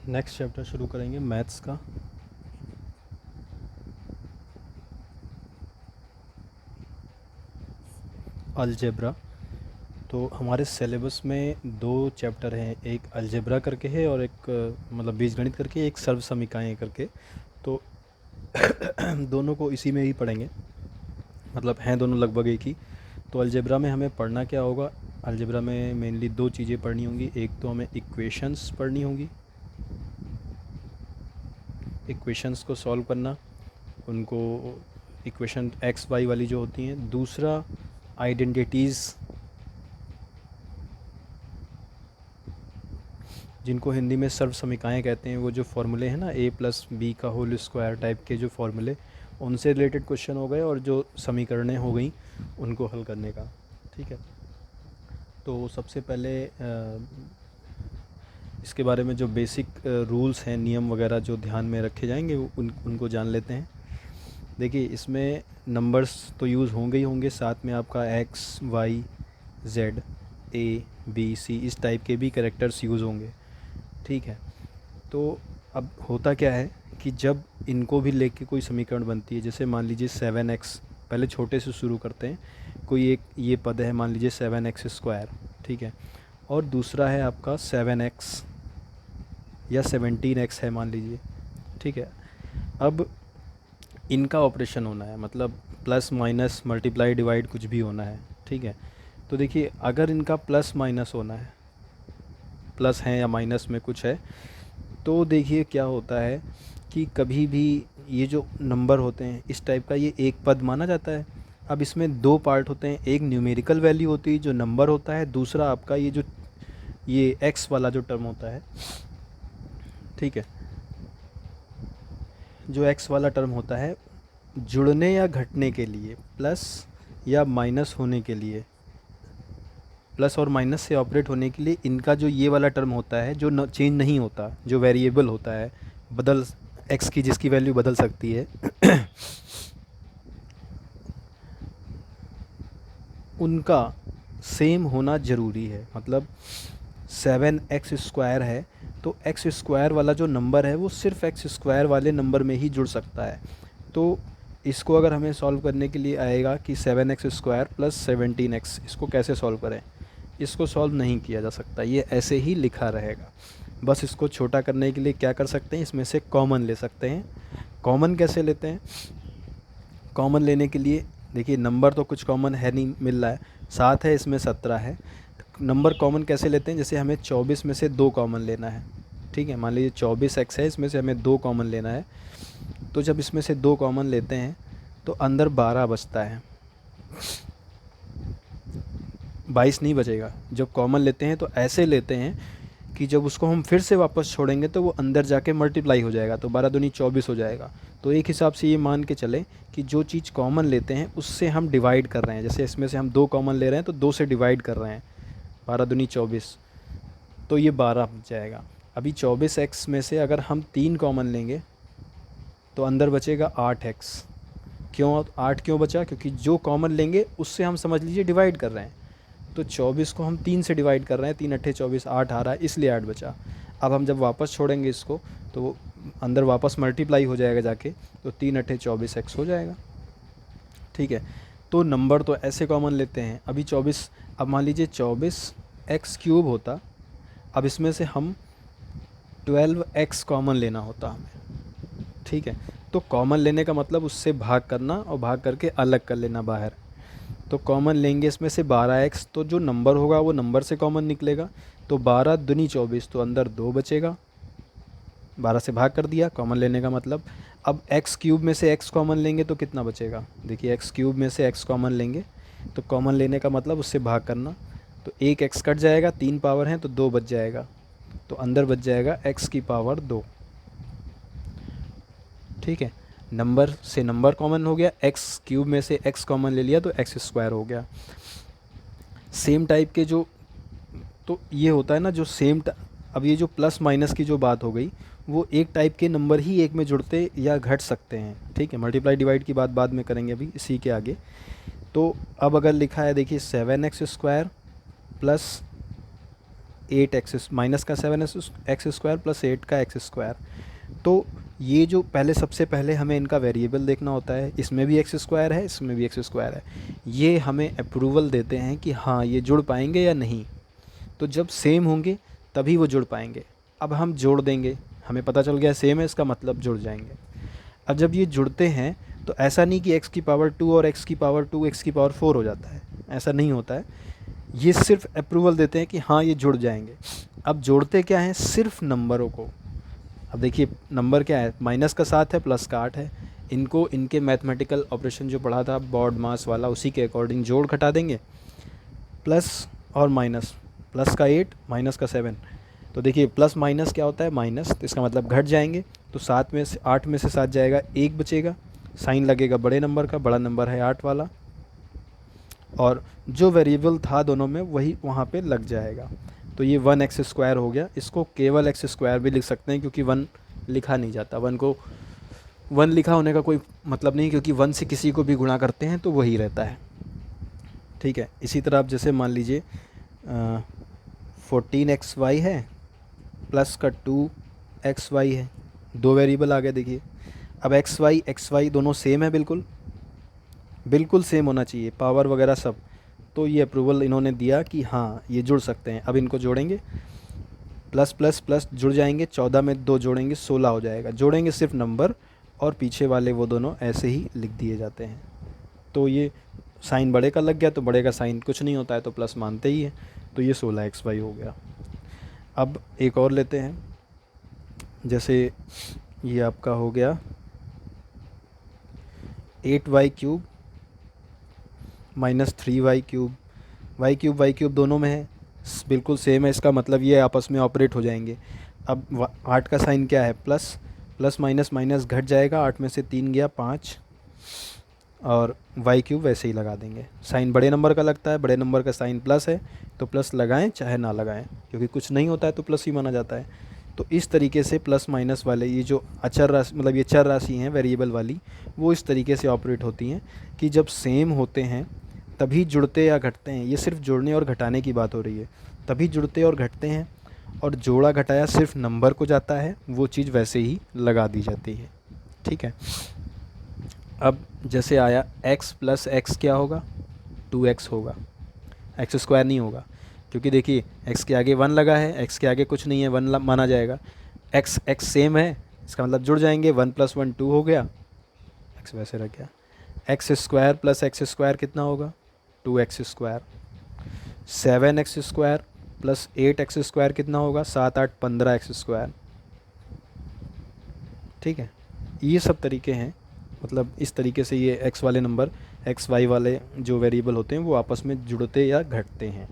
Next chapter शुरू करेंगे maths का। अलजेब्रा। तो हमारे सिलेबस में दो चैप्टर हैं, एक अलजेब्रा करके है और एक मतलब बीजगणित करके, एक सर्व समीकरण करके। तो दोनों को इसी में ही पढ़ेंगे, मतलब हैं दोनों लगभग एक ही। तो अलजेब्रा में हमें पढ़ना क्या होगा? अलजेब्रा में मेनली दो चीज़ें पढ़नी होंगी। एक तो हमें इक्वेशंस पढ़नी होंगी, इक्वेशंस को सॉल्व करना, उनको इक्वेशन एक्स वाई वाली जो होती हैं। दूसरा आइडेंटिटीज़, जिनको हिंदी में सर्व समीकरण कहते हैं। वो जो फॉर्मूले हैं ना, ए प्लस बी का होल स्क्वायर टाइप के जो फॉर्मूले, उनसे रिलेटेड क्वेश्चन हो गए और जो समीकरणें हो गई उनको हल करने का। ठीक है, तो सबसे पहले इसके बारे में जो बेसिक रूल्स हैं, नियम वगैरह जो ध्यान में रखे जाएंगे उनको जान लेते हैं। देखिए, इसमें नंबर्स तो यूज़ होंगे ही होंगे, साथ में आपका x y z a b c इस टाइप के भी कैरेक्टर्स यूज़ होंगे। ठीक है, तो अब होता क्या है कि जब इनको भी लेके कोई समीकरण बनती है, जैसे मान लीजिए 7x, पहले छोटे से शुरू करते हैं। कोई एक ये पद है, मान लीजिए 7x स्क्वायर, ठीक है, और दूसरा है आपका 7x या 17x है मान लीजिए। ठीक है, अब इनका ऑपरेशन होना है, मतलब प्लस माइनस मल्टीप्लाई डिवाइड कुछ भी होना है। ठीक है, तो देखिए, अगर इनका प्लस माइनस होना है, प्लस है या माइनस में कुछ है, तो देखिए क्या होता है कि कभी भी ये जो नंबर होते हैं इस टाइप का, ये एक पद माना जाता है। अब इसमें दो पार्ट होते हैं, एक न्यूमेरिकल वैल्यू होती है जो नंबर होता है, दूसरा आपका ये एक्स वाला जो टर्म होता है। ठीक है, जो एक्स वाला टर्म होता है, जुड़ने या घटने के लिए, प्लस या माइनस होने के लिए, प्लस और माइनस से ऑपरेट होने के लिए इनका जो ये वाला टर्म होता है, जो चेंज नहीं होता, जो वेरिएबल होता है, बदल एक्स की जिसकी वैल्यू बदल सकती है उनका सेम होना ज़रूरी है। मतलब 7x स्क्वायर है, तो एक्स स्क्वायर वाला जो नंबर है वो सिर्फ एक्स स्क्वायर वाले नंबर में ही जुड़ सकता है। तो इसको अगर हमें सॉल्व करने के लिए आएगा कि 7x स्क्वायर प्लस 17x, इसको कैसे सॉल्व करें? इसको सॉल्व नहीं किया जा सकता, ये ऐसे ही लिखा रहेगा। बस इसको छोटा करने के लिए क्या कर सकते हैं, इसमें से कॉमन ले सकते हैं। कॉमन कैसे लेते हैं? कॉमन लेने के लिए देखिए, नंबर तो कुछ कॉमन है नहीं, मिल रहा है, 7 है, इसमें 17 है। नंबर कॉमन कैसे लेते हैं? जैसे हमें 24 में से 2 कॉमन लेना है। ठीक है, मान लीजिए 24x है, इसमें से हमें 2 कॉमन लेना है। तो जब इसमें से 2 कॉमन लेते हैं तो अंदर 12 बचता है, 22 नहीं बचेगा। जब कॉमन लेते हैं तो ऐसे लेते हैं कि जब उसको हम फिर से वापस छोड़ेंगे तो वो अंदर जाके मल्टीप्लाई हो जाएगा, तो 12 दूनी 24 हो जाएगा। तो एक हिसाब से ये मान के चलें कि जो चीज़ कॉमन लेते हैं उससे हम डिवाइड कर रहे हैं। जैसे इसमें से हम 2 कॉमन ले रहे हैं तो 2 से डिवाइड कर रहे हैं, 12 दूनी 24, तो ये 12 बच जाएगा। अभी 24x में से अगर हम 3 कॉमन लेंगे तो अंदर बचेगा 8x। क्यों 8 क्यों बचा? क्योंकि जो कॉमन लेंगे उससे हम समझ लीजिए डिवाइड कर रहे हैं। तो 24 को हम 3 से डिवाइड कर रहे हैं, 3 अट्ठे 24, 8 आ रहा है, इसलिए 8 बचा। अब हम जब वापस छोड़ेंगे इसको तो वो अंदर वापस मल्टीप्लाई हो जाएगा जाके, तो 3 अट्ठे 24x हो जाएगा। ठीक है, तो नंबर तो ऐसे कॉमन लेते हैं। अभी 24, अब मान लीजिए 24x क्यूब होता, अब इसमें से हम 12x कॉमन लेना होता हमें। ठीक है, तो कॉमन लेने का मतलब उससे भाग करना और भाग करके अलग कर लेना बाहर। तो कॉमन लेंगे इसमें से 12x, तो जो नंबर होगा वो नंबर से कॉमन निकलेगा। तो 12 दूनी 24, तो अंदर 2 बचेगा, 12 से भाग कर दिया कॉमन लेने का मतलब। अब x क्यूब में से x कॉमन लेंगे तो कितना बचेगा? देखिए, x क्यूब में से x कॉमन लेंगे तो कॉमन लेने का मतलब उससे भाग करना, तो एक x कट जाएगा, 3 पावर हैं तो 2 बच जाएगा, तो अंदर बच जाएगा x की पावर 2। ठीक है, नंबर से नंबर कॉमन हो गया, एक्स क्यूब में से एक्स कॉमन ले लिया तो एक्स स्क्वायर हो गया। सेम टाइप के जो, तो ये होता है ना जो अब ये जो प्लस माइनस की जो बात हो गई, वो एक टाइप के नंबर ही एक में जुड़ते या घट सकते हैं। ठीक है, मल्टीप्लाई डिवाइड की बात बाद में करेंगे अभी इसी के आगे। तो अब अगर लिखा है देखिए 7x square plus eight x minus का 7x² प्लस 8 का x²। तो ये जो पहले सबसे पहले हमें इनका वेरिएबल देखना होता है, इसमें भी x² है, इसमें भी x² है। ये हमें अप्रूवल देते हैं कि हाँ ये जुड़ पाएंगे या नहीं। तो जब सेम होंगे तभी वो जुड़ पाएंगे। अब हम जोड़ देंगे, हमें पता चल गया सेम है, इसका मतलब जुड़ जाएंगे। अब जब ये जुड़ते हैं तो ऐसा नहीं कि x⁻² और x⁻2 x⁻4 हो जाता है, ऐसा नहीं होता है। ये सिर्फ अप्रूवल देते हैं कि हाँ ये जुड़ जाएंगे। अब जोड़ते क्या हैं, सिर्फ नंबरों को। अब देखिए नंबर क्या है, माइनस का 7 है, प्लस का 8 है। इनको इनके मैथमेटिकल ऑपरेशन जो पढ़ा था बॉड मास वाला, उसी के अकॉर्डिंग जोड़ घटा देंगे। प्लस और माइनस, प्लस का 8 माइनस का 7। तो देखिए प्लस माइनस क्या होता है, माइनस, तो इसका मतलब घट जाएंगे। तो 8 में से 7 जाएगा, 1 बचेगा। साइन लगेगा बड़े नंबर का, बड़ा नंबर है 8 वाला, और जो वेरिएबल था दोनों में वही वहाँ पे लग जाएगा। तो ये 1x² हो गया। इसको केवल x² भी लिख सकते हैं क्योंकि 1 लिखा नहीं जाता। 1 को 1 लिखा होने का कोई मतलब नहीं, क्योंकि 1 से किसी को भी गुणा करते हैं तो वही रहता है। ठीक है, इसी तरह आप जैसे मान लीजिए 14xy है प्लस का 2xy है, दो वेरिएबल आ गए। देखिए अब xy दोनों सेम है, बिल्कुल सेम होना चाहिए, पावर वगैरह सब। तो ये अप्रूवल इन्होंने दिया कि हाँ ये जुड़ सकते हैं। अब इनको जोड़ेंगे, प्लस प्लस प्लस जुड़ जाएंगे, 14 में 2 जोड़ेंगे 16 हो जाएगा। जोड़ेंगे सिर्फ नंबर, और पीछे वाले वो दोनों ऐसे ही लिख दिए जाते हैं। तो ये साइन बड़े का लग गया, तो बड़े का साइन कुछ नहीं होता है तो प्लस मानते ही है। तो ये 16xy हो गया। अब एक और लेते हैं, जैसे ये आपका हो गया 8y³ माइनस 3y³। y³ दोनों में है, बिल्कुल सेम है, इसका मतलब ये आपस में ऑपरेट हो जाएंगे। अब 8 का साइन क्या है, प्लस, प्लस माइनस माइनस घट जाएगा, 8 में से 3 गया 5, और y³ वैसे ही लगा देंगे। साइन बड़े नंबर का लगता है, बड़े नंबर का साइन प्लस है तो प्लस लगाएं चाहे ना लगाएं, क्योंकि कुछ नहीं होता है तो प्लस ही माना जाता है। तो इस तरीके से प्लस माइनस वाले ये जो अचर राशि, मतलब ये चर राशि हैं वेरिएबल वाली, वो इस तरीके से ऑपरेट होती हैं कि जब सेम होते हैं तभी जुड़ते या घटते हैं। ये सिर्फ जोड़ने और घटाने की बात हो रही है, तभी जुड़ते और घटते हैं। और जोड़ा घटाया सिर्फ नंबर को जाता है, वो चीज़ वैसे ही लगा दी जाती है। ठीक है, अब जैसे आया x प्लस एक्स क्या होगा, 2x होगा, x² नहीं होगा, क्योंकि देखिए x के आगे 1 लगा है, x के आगे कुछ नहीं है, 1 माना जाएगा। x सेम है, इसका मतलब जुड़ जाएंगे, 1 + 1 2 हो गया, x वैसे रह गया। x² प्लस x² कितना होगा, 2x²। 7x² प्लस 8x² कितना होगा, 7 8 15x²। ठीक है, ये सब तरीके हैं, मतलब इस तरीके से ये x वाले नंबर, x y वाले जो वेरिएबल होते हैं वो आपस में जुड़ते या घटते हैं।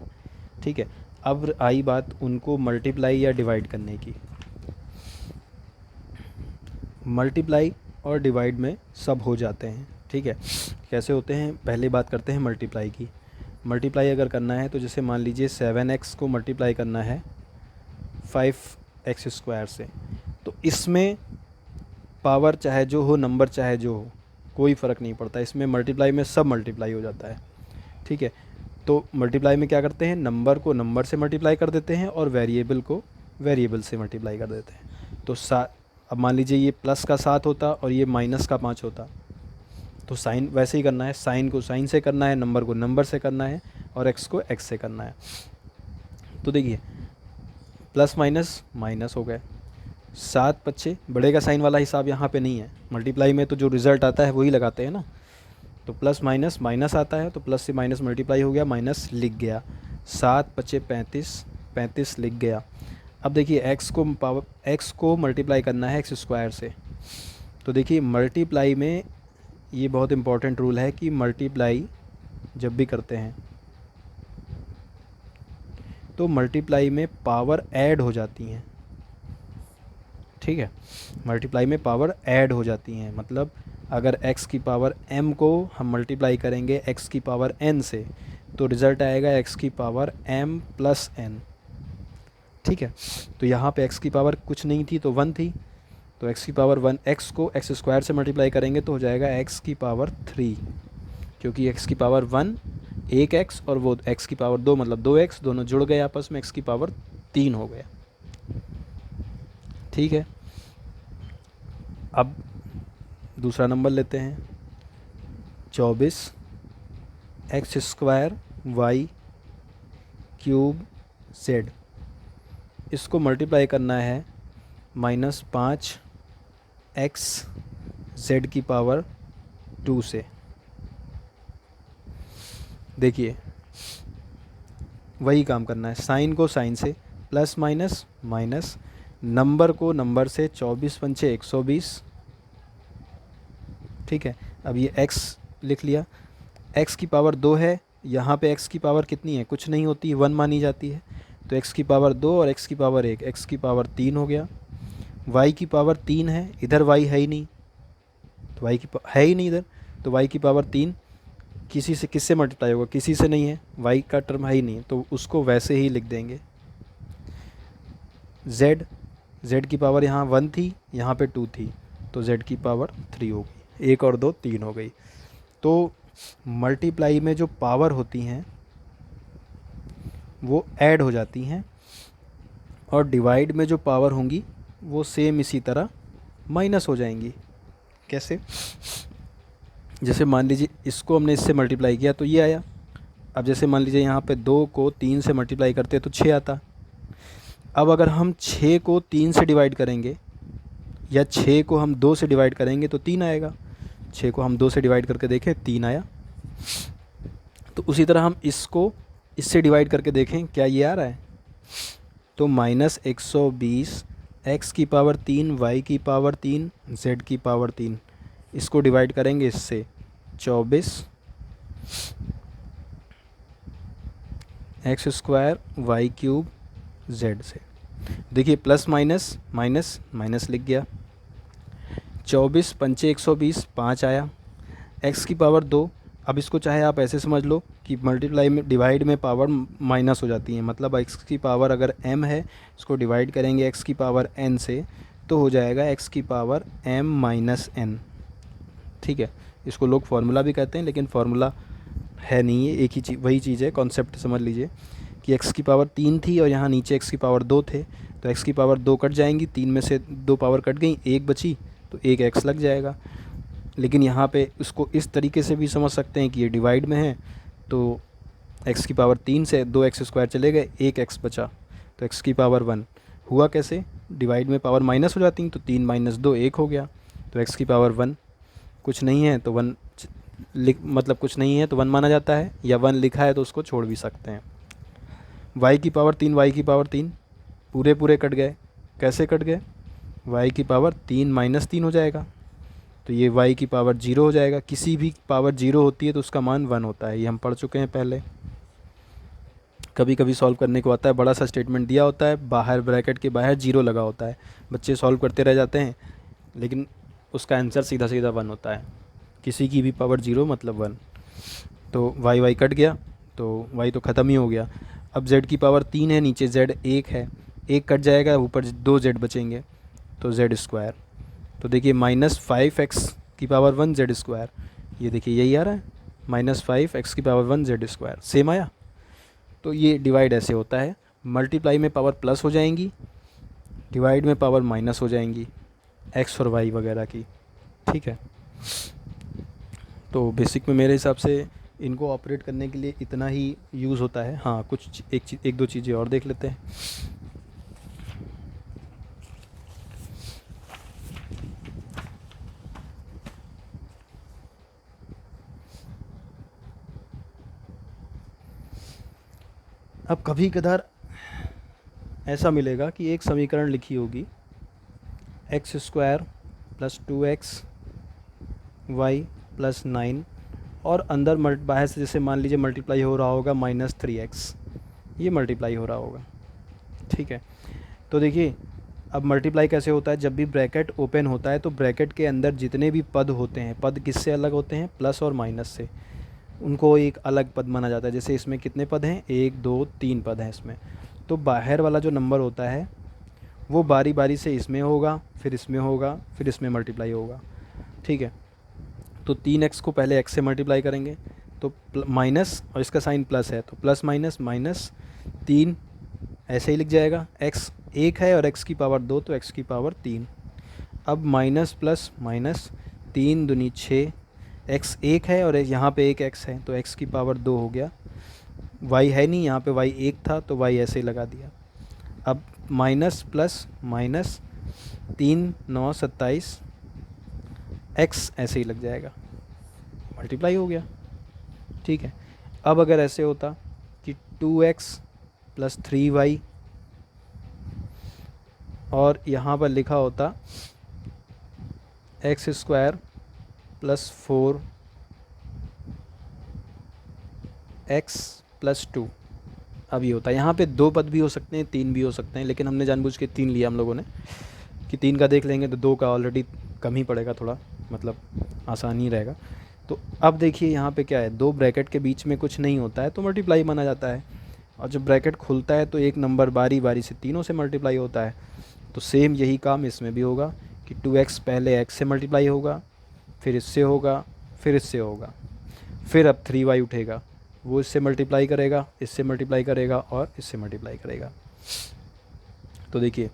ठीक है, अब आई बात उनको मल्टीप्लाई या डिवाइड करने की। मल्टीप्लाई और डिवाइड में सब हो जाते हैं। ठीक है, कैसे होते हैं, पहले बात करते हैं मल्टीप्लाई की। मल्टीप्लाई अगर करना है तो जैसे मान लीजिए 7x को मल्टीप्लाई करना है 5x² से, तो इसमें पावर चाहे जो हो, नंबर चाहे जो हो, कोई फ़र्क नहीं पड़ता, इसमें मल्टीप्लाई में सब मल्टीप्लाई हो जाता है। ठीक है, तो मल्टीप्लाई में क्या करते हैं, नंबर को नंबर से मल्टीप्लाई कर देते हैं और वेरिएबल को वेरिएबल से मल्टीप्लाई कर देते हैं। तो अब मान लीजिए ये प्लस का 7 होता और ये माइनस का 5 होता, तो साइन वैसे ही करना है, साइन को साइन से करना है, नंबर को नंबर से करना है, और एक्स को एक्स से करना है। तो देखिए प्लस माइनस माइनस हो गए, 7 बच्चे, बड़े का साइन वाला हिसाब यहाँ पे नहीं है। मल्टीप्लाई में तो जो रिज़ल्ट आता है वही लगाते हैं ना, तो प्लस माइनस माइनस आता है, तो प्लस से माइनस मल्टीप्लाई हो गया, माइनस लिख गया, 7 बच्चे 35, 35 लिख गया। अब देखिए एक्स को मल्टीप्लाई करना है x² से, तो देखिए मल्टीप्लाई में ये बहुत इम्पोर्टेंट रूल है कि मल्टीप्लाई जब भी करते हैं तो मल्टीप्लाई में पावर ऐड हो जाती हैं। ठीक है, मल्टीप्लाई में पावर ऐड हो जाती हैं, मतलब अगर x की पावर m को हम मल्टीप्लाई करेंगे x की पावर n से, तो रिज़ल्ट आएगा x की पावर m + n। ठीक है, तो यहाँ पे x की पावर कुछ नहीं थी तो 1 थी, तो x की पावर 1, x को x² से मल्टीप्लाई करेंगे तो हो जाएगा x की पावर 3, क्योंकि x की पावर 1 1x और वो x की पावर 2 मतलब 2x, दोनों जुड़ गए आपस में, x की पावर 3 हो गया। ठीक है, अब दूसरा नंबर लेते हैं, 24 x square y cube z. इसको मल्टीप्लाई करना है -5 एक्स जेड की पावर 2 से। देखिए वही काम करना है, साइन को साइन से, प्लस माइनस माइनस, नंबर को नंबर से, 24 पंचे 120। ठीक है, अब ये x लिख लिया, x की पावर 2 है, यहाँ पे x की पावर कितनी है, कुछ नहीं होती, 1 मानी जाती है, तो x की पावर 2 और x की पावर 1, x की पावर 3 हो गया। y की पावर 3 है, इधर y है ही नहीं, तो y की है ही नहीं इधर, तो y की पावर 3 किसी से, किससे मल्टीप्लाई होगा, किसी से नहीं है, y का टर्म है ही नहीं, तो उसको वैसे ही लिख देंगे। z की पावर यहाँ 1 थी, यहाँ पे 2 थी, तो z की पावर 3 हो गई, 1 और 2 3 हो गई। तो मल्टीप्लाई में जो पावर होती हैं वो ऐड हो जाती हैं, और डिवाइड में जो पावर होंगी वो सेम इसी तरह माइनस हो जाएंगी। कैसे, जैसे मान लीजिए इसको हमने इससे मल्टीप्लाई किया तो ये आया। अब जैसे मान लीजिए यहाँ पे 2 को 3 से मल्टीप्लाई करते तो 6 आता। अब अगर हम 6 को 3 से डिवाइड करेंगे या 6 को हम 2 से डिवाइड करेंगे तो 3 आएगा। 6 को हम 2 से डिवाइड करके देखें, 3 आया। तो उसी तरह हम इसको इससे डिवाइड करके देखें, क्या ये आ रहा है, तो -120 एक्स की पावर 3 वाई की पावर 3 जेड की पावर 3, इसको डिवाइड करेंगे इससे, 24 x square y cube z से। देखिए प्लस माइनस माइनस माइनस लिख गया, 24 पंचे 120, 5 आया, x की पावर 2। अब इसको चाहे आप ऐसे समझ लो कि मल्टीप्लाई में, डिवाइड में पावर माइनस हो जाती है, मतलब x की पावर अगर m है, इसको डिवाइड करेंगे x की पावर n से, तो हो जाएगा x की पावर m माइनस n। ठीक है, इसको लोग फार्मूला भी कहते हैं, लेकिन फार्मूला है नहीं, है एक ही चीज़, वही चीज़ है, कॉन्सेप्ट समझ लीजिए कि x की पावर 3 थी और यहाँ नीचे x की पावर 2 थे, तो x की पावर 2 कट जाएंगी, 3 में से 2 पावर कट गई, 1 बची, तो 1 x लग जाएगा। लेकिन यहाँ पे इसको इस तरीके से भी समझ सकते हैं कि ये डिवाइड में है, तो x की पावर 3 से 2 एक्स स्क्वायर चले गए, 1 x बचा, तो x की पावर 1 हुआ। कैसे, डिवाइड में पावर माइनस हो जाती हैं, तो 3 माइनस 2 1 हो गया, तो x की पावर 1, कुछ नहीं है तो 1 मतलब कुछ नहीं है तो 1 माना जाता है, या 1 लिखा है तो उसको छोड़ भी सकते हैं। y की पावर 3 y की पावर 3 पूरे पूरे कट गए, कैसे कट गए, y की पावर 3 माइनस 3 हो जाएगा, तो ये y की पावर 0 हो जाएगा। किसी भी पावर 0 होती है तो उसका मान 1 होता है, ये हम पढ़ चुके हैं पहले। कभी कभी सॉल्व करने को आता है, बड़ा सा स्टेटमेंट दिया होता है, बाहर ब्रैकेट के बाहर 0 लगा होता है, बच्चे सॉल्व करते रह जाते हैं, लेकिन उसका आंसर सीधा सीधा 1 होता है। किसी की भी पावर 0 मतलब 1, तो y कट गया, तो y तो ख़त्म ही हो गया। अब z की पावर 3 है, नीचे z 1 है, 1 कट जाएगा, ऊपर 2 z बचेंगे, तो z स्क्वायर। तो देखिए -5 एक्स की पावर 1 जेड स्क्वायर, ये देखिए यही आ रहा है, -5 एक्स की पावर 1 जेड स्क्वायर, सेम आया। तो ये डिवाइड ऐसे होता है, मल्टीप्लाई में पावर प्लस हो जाएंगी, डिवाइड में पावर माइनस हो जाएंगी, एक्स और वाई वगैरह की। ठीक है, तो बेसिक में मेरे हिसाब से इनको ऑपरेट करने के लिए इतना ही यूज़ होता है। हाँ, कुछ एक दो चीज़ें और देख लेते हैं। अब कभी कदार ऐसा मिलेगा कि एक समीकरण लिखी होगी x square plus 2x y plus 9, और अंदर बाहर से जैसे मान लीजिए मल्टीप्लाई हो रहा होगा -3x, ये मल्टीप्लाई हो रहा होगा। ठीक है, तो देखिए अब मल्टीप्लाई कैसे होता है, जब भी ब्रैकेट ओपन होता है तो ब्रैकेट के अंदर जितने भी पद होते हैं, पद किससे अलग होते हैं, प्लस और माइनस से, उनको एक अलग पद माना जाता है। जैसे इसमें कितने पद हैं, 1 2 3 पद हैं इसमें, तो बाहर वाला जो नंबर होता है वो बारी बारी से इसमें होगा, फिर इसमें होगा, फिर इसमें मल्टीप्लाई होगा। ठीक है, तो 3x को पहले x से मल्टीप्लाई करेंगे, तो माइनस और इसका साइन प्लस है, तो प्लस माइनस माइनस 3 ऐसे ही लिख जाएगा, x 1 है और x की पावर 2 तो x की पावर 3। अब माइनस प्लस माइनस, 3 दूनी 6, x 1 है और यहाँ पे एक x है तो x की पावर 2 हो गया। y है नहीं, यहाँ पे y 1 था तो y ऐसे ही लगा दिया। अब माइनस प्लस माइनस, 3 9 27, x ऐसे ही लग जाएगा, मल्टीप्लाई हो गया। ठीक है, अब अगर ऐसे होता कि 2x प्लस 3y और यहाँ पर लिखा होता x square plus 4x plus 2, अब ये होता है। यहाँ पे 2 पद भी हो सकते हैं, 3 भी हो सकते हैं, लेकिन हमने जानबूझ के 3 लिया हम लोगों ने कि 3 का देख लेंगे तो 2 का ऑलरेडी कम ही पड़ेगा, थोड़ा मतलब आसान ही रहेगा। तो अब देखिए यहाँ पे क्या है, 2 ब्रैकेट के बीच में कुछ नहीं होता है तो मल्टीप्लाई माना जाता है, और जब ब्रैकेट खुलता है तो एक नंबर बारी बारी से तीनों से मल्टीप्लाई होता है। तो सेम यही काम इसमें भी होगा कि 2x पहले x से मल्टीप्लाई होगा, फिर इससे होगा, फिर इससे होगा, फिर अब 3y उठेगा, वो इससे मल्टीप्लाई करेगा, इससे मल्टीप्लाई करेगा और इससे मल्टीप्लाई करेगा। तो देखिए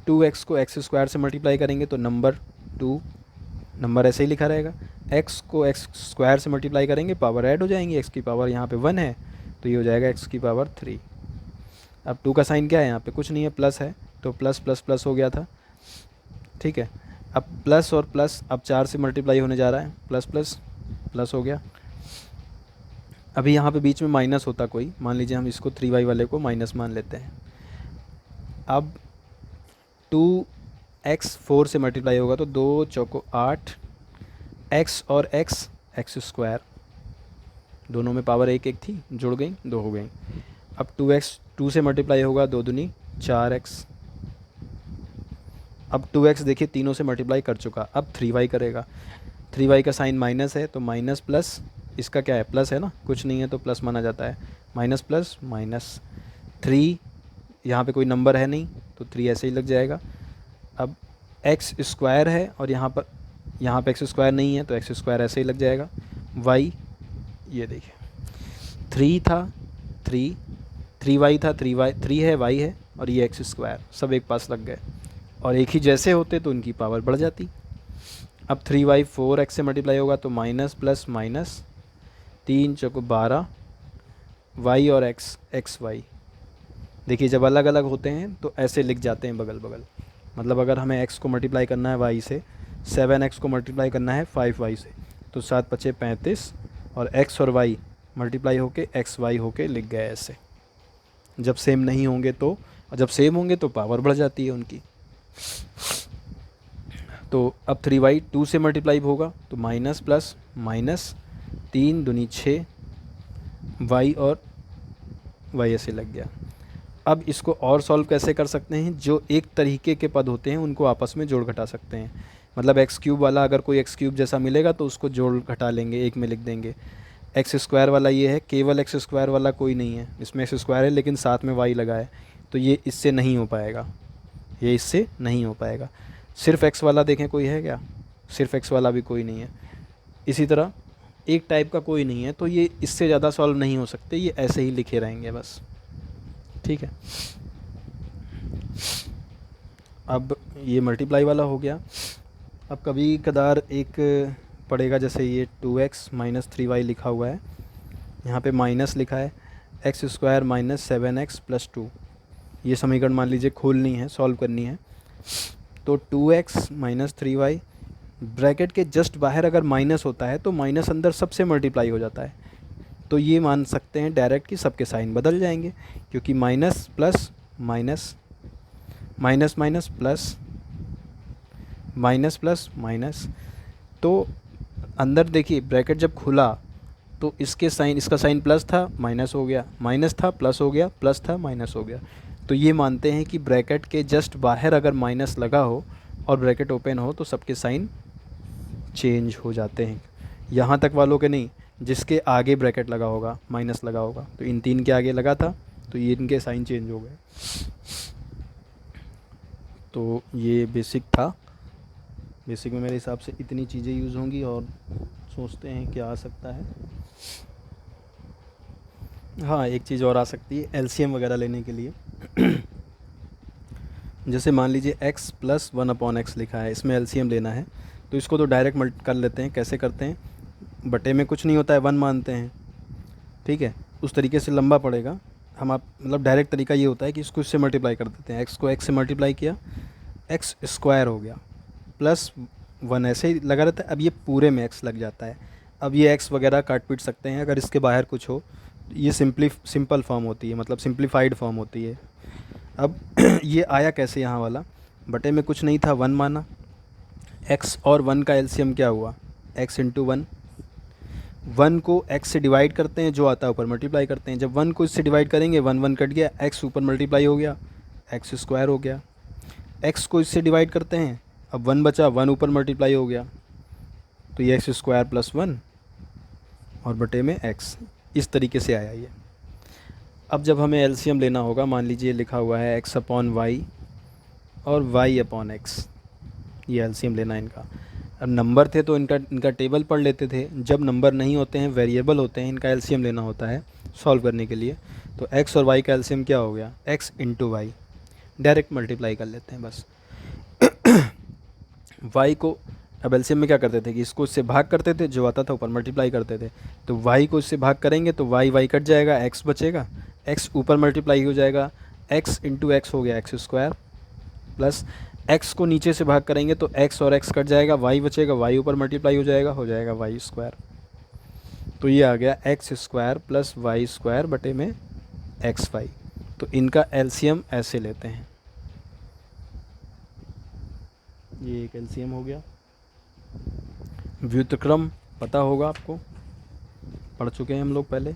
2x को x स्क्वायर से मल्टीप्लाई करेंगे तो नंबर 2, नंबर ऐसे ही लिखा रहेगा। x को x स्क्वायर से मल्टीप्लाई करेंगे, पावर ऐड हो जाएंगी, x की पावर यहाँ पे 1 है तो ये हो जाएगा x की पावर 3। अब 2 का साइन क्या है, यहाँ पे कुछ नहीं है, प्लस है तो प्लस प्लस प्लस हो गया था। ठीक है, अब प्लस और प्लस अब 4 से मल्टीप्लाई होने जा रहा है, प्लस प्लस प्लस हो गया। अभी यहाँ पे बीच में माइनस होता कोई, मान लीजिए हम इसको 3y वाले को माइनस मान लेते हैं। अब 2x 4 से मल्टीप्लाई होगा तो 2 चौको 8, x और x एक्स स्क्वायर, दोनों में पावर एक एक थी, जुड़ गई, 2 हो गई। अब 2x 2 से मल्टीप्लाई होगा, 2 दूनी 4x। अब 2x देखिए तीनों से मल्टीप्लाई कर चुका, अब 3y करेगा। 3y का साइन माइनस है तो माइनस प्लस, इसका क्या है, प्लस है ना, कुछ नहीं है तो प्लस माना जाता है, माइनस प्लस माइनस 3, यहाँ पे कोई नंबर है नहीं तो 3 ऐसे ही लग जाएगा। अब एक्स स्क्वायर है और यहाँ पे एक्स स्क्वायर नहीं है तो एक्स स्क्वायर ऐसे ही लग जाएगा। y, ये देखिए 3 था 3, 3y था 3 है, y है और ये एक्स स्क्वायर, सब एक पास लग गए, और एक ही जैसे होते तो उनकी पावर बढ़ जाती। अब 3y 4x से मल्टीप्लाई होगा तो माइनस प्लस माइनस, 3 चौको 12, y और x एक्स वाई। देखिए जब अलग अलग होते हैं तो ऐसे लिख जाते हैं बगल बगल, मतलब अगर हमें x को मल्टीप्लाई करना है y से, 7x को मल्टीप्लाई करना है 5y से, तो 7 पचे 35 और x और y मल्टीप्लाई होके एक्स वाई होके लिख गए ऐसे। जब सेम नहीं होंगे तो, और जब सेम होंगे तो पावर बढ़ जाती है उनकी। तो अब 3y 2 से मल्टीप्लाई होगा तो माइनस प्लस माइनस, 3 दूनी 6, y और y ऐसे लग गया। अब इसको और सॉल्व कैसे कर सकते हैं, जो एक तरीके के पद होते हैं उनको आपस में जोड़ घटा सकते हैं। मतलब एक्स क्यूब वाला अगर कोई एक्स क्यूब जैसा मिलेगा तो उसको जोड़ घटा लेंगे, एक में लिख देंगे। एक्स स्क्वायर वाला ये है, केवल एक्स स्क्वायर वाला कोई नहीं है, इसमें एक्स स्क्वायर है लेकिन साथ में वाई लगा है, तो ये इससे नहीं हो पाएगा, ये इससे नहीं हो पाएगा। सिर्फ एक्स वाला देखें कोई है क्या, सिर्फ एक्स वाला भी कोई नहीं है। इसी तरह एक टाइप का कोई नहीं है, तो ये इससे ज़्यादा सॉल्व नहीं हो सकते, ये ऐसे ही लिखे रहेंगे बस। ठीक है, अब ये मल्टीप्लाई वाला हो गया। अब कभी कदार एक पड़ेगा, जैसे ये 2x माइनस 3y लिखा हुआ है, यहाँ पे माइनस लिखा है, x square minus 7x plus 2, ये समीकरण मान लीजिए खोलनी है, सॉल्व करनी है। तो 2x माइनस 3y, ब्रैकेट के जस्ट बाहर अगर माइनस होता है तो माइनस अंदर सबसे मल्टीप्लाई हो जाता है, तो ये मान सकते हैं डायरेक्ट कि सबके साइन बदल जाएंगे, क्योंकि minus plus minus, minus minus plus, minus plus minus. तो अंदर देखिए ब्रैकेट जब खुला तो इसके साइन, इसका साइन प्लस था माइनस हो गया, माइनस था प्लस हो गया, प्लस था माइनस हो गया। तो ये मानते हैं कि ब्रैकेट के जस्ट बाहर अगर माइनस लगा हो और ब्रैकेट ओपन हो तो सबके साइन चेंज हो जाते हैं। यहाँ तक वालों के नहीं, जिसके आगे ब्रैकेट लगा होगा, माइनस लगा होगा, तो इन 3 के आगे लगा था तो ये इनके साइन चेंज हो गए। तो ये बेसिक था, बेसिक में मेरे हिसाब से इतनी चीज़ें यूज़ होंगी, और सोचते हैं क्या आ सकता है। हाँ, एक चीज़ और आ सकती है एलसीएम वगैरह लेने के लिए। जैसे मान लीजिए x प्लस 1/x लिखा है, इसमें एलसीएम लेना है, तो इसको तो डायरेक्ट मल्ट कर लेते हैं। कैसे करते हैं, बटे में कुछ नहीं होता है, 1 मानते हैं, ठीक है। उस तरीके से लंबा पड़ेगा। हम आप मतलब डायरेक्ट तरीका ये होता है कि इसको इससे मल्टीप्लाई कर देते हैं। x को x से मल्टीप्लाई किया, x स्क्वायर हो गया, प्लस 1 ऐसे ही लगा रहता है। अब ये पूरे में x लग जाता है। अब ये x वगैरह काट पीट सकते हैं, अगर इसके बाहर कुछ हो। ये सिंपल फॉर्म होती है, मतलब सिंप्लीफाइड फॉर्म होती है। अब ये आया कैसे यहाँ वाला, बटे में कुछ नहीं था, 1 माना। x और 1 का एलसीएम क्या हुआ, x इंटू 1। 1 को x से डिवाइड करते हैं, जो आता है ऊपर मल्टीप्लाई करते हैं। जब 1 को इससे डिवाइड करेंगे, 1 1 कट गया, x ऊपर मल्टीप्लाई हो गया, x स्क्वायर हो गया। x को इससे डिवाइड करते हैं, अब 1 बचा, 1 ऊपर मल्टीप्लाई हो गया, तो ये एक्स स्क्वायर प्लस 1 और बटे में x। इस तरीके से आया ये। अब जब हमें एलसीएम लेना होगा, मान लीजिए लिखा हुआ है x अपॉन वाई और y अपॉन एक्स, ये एलसीएम लेना है इनका। अब नंबर थे तो इनका टेबल पढ़ लेते थे। जब नंबर नहीं होते हैं, वेरिएबल होते हैं, इनका एलसीएम लेना होता है सॉल्व करने के लिए। तो x और y का एलसीएम क्या हो गया, x into y. Direct multiply कर लेते हैं बस। y को अब एलसीएम में क्या करते थे कि इसको इससे भाग करते थे, जो आता था ऊपर मल्टीप्लाई करते थे। तो y को इससे भाग करेंगे तो y कट जाएगा, x बचेगा, x ऊपर मल्टीप्लाई हो जाएगा, x इंटू एक्स हो गया एक्स स्क्वायर, प्लस x को नीचे से भाग करेंगे तो x और x कट जाएगा, y बचेगा, y ऊपर मल्टीप्लाई हो जाएगा वाई स्क्वायर। तो ये आ गया x square plus y square बटे में एक्स वाई। तो इनका एलसीएम ऐसे लेते हैं। ये एक एलसीएम हो गया। व्युत्क्रम पता होगा आपको, पढ़ चुके हैं हम लोग पहले।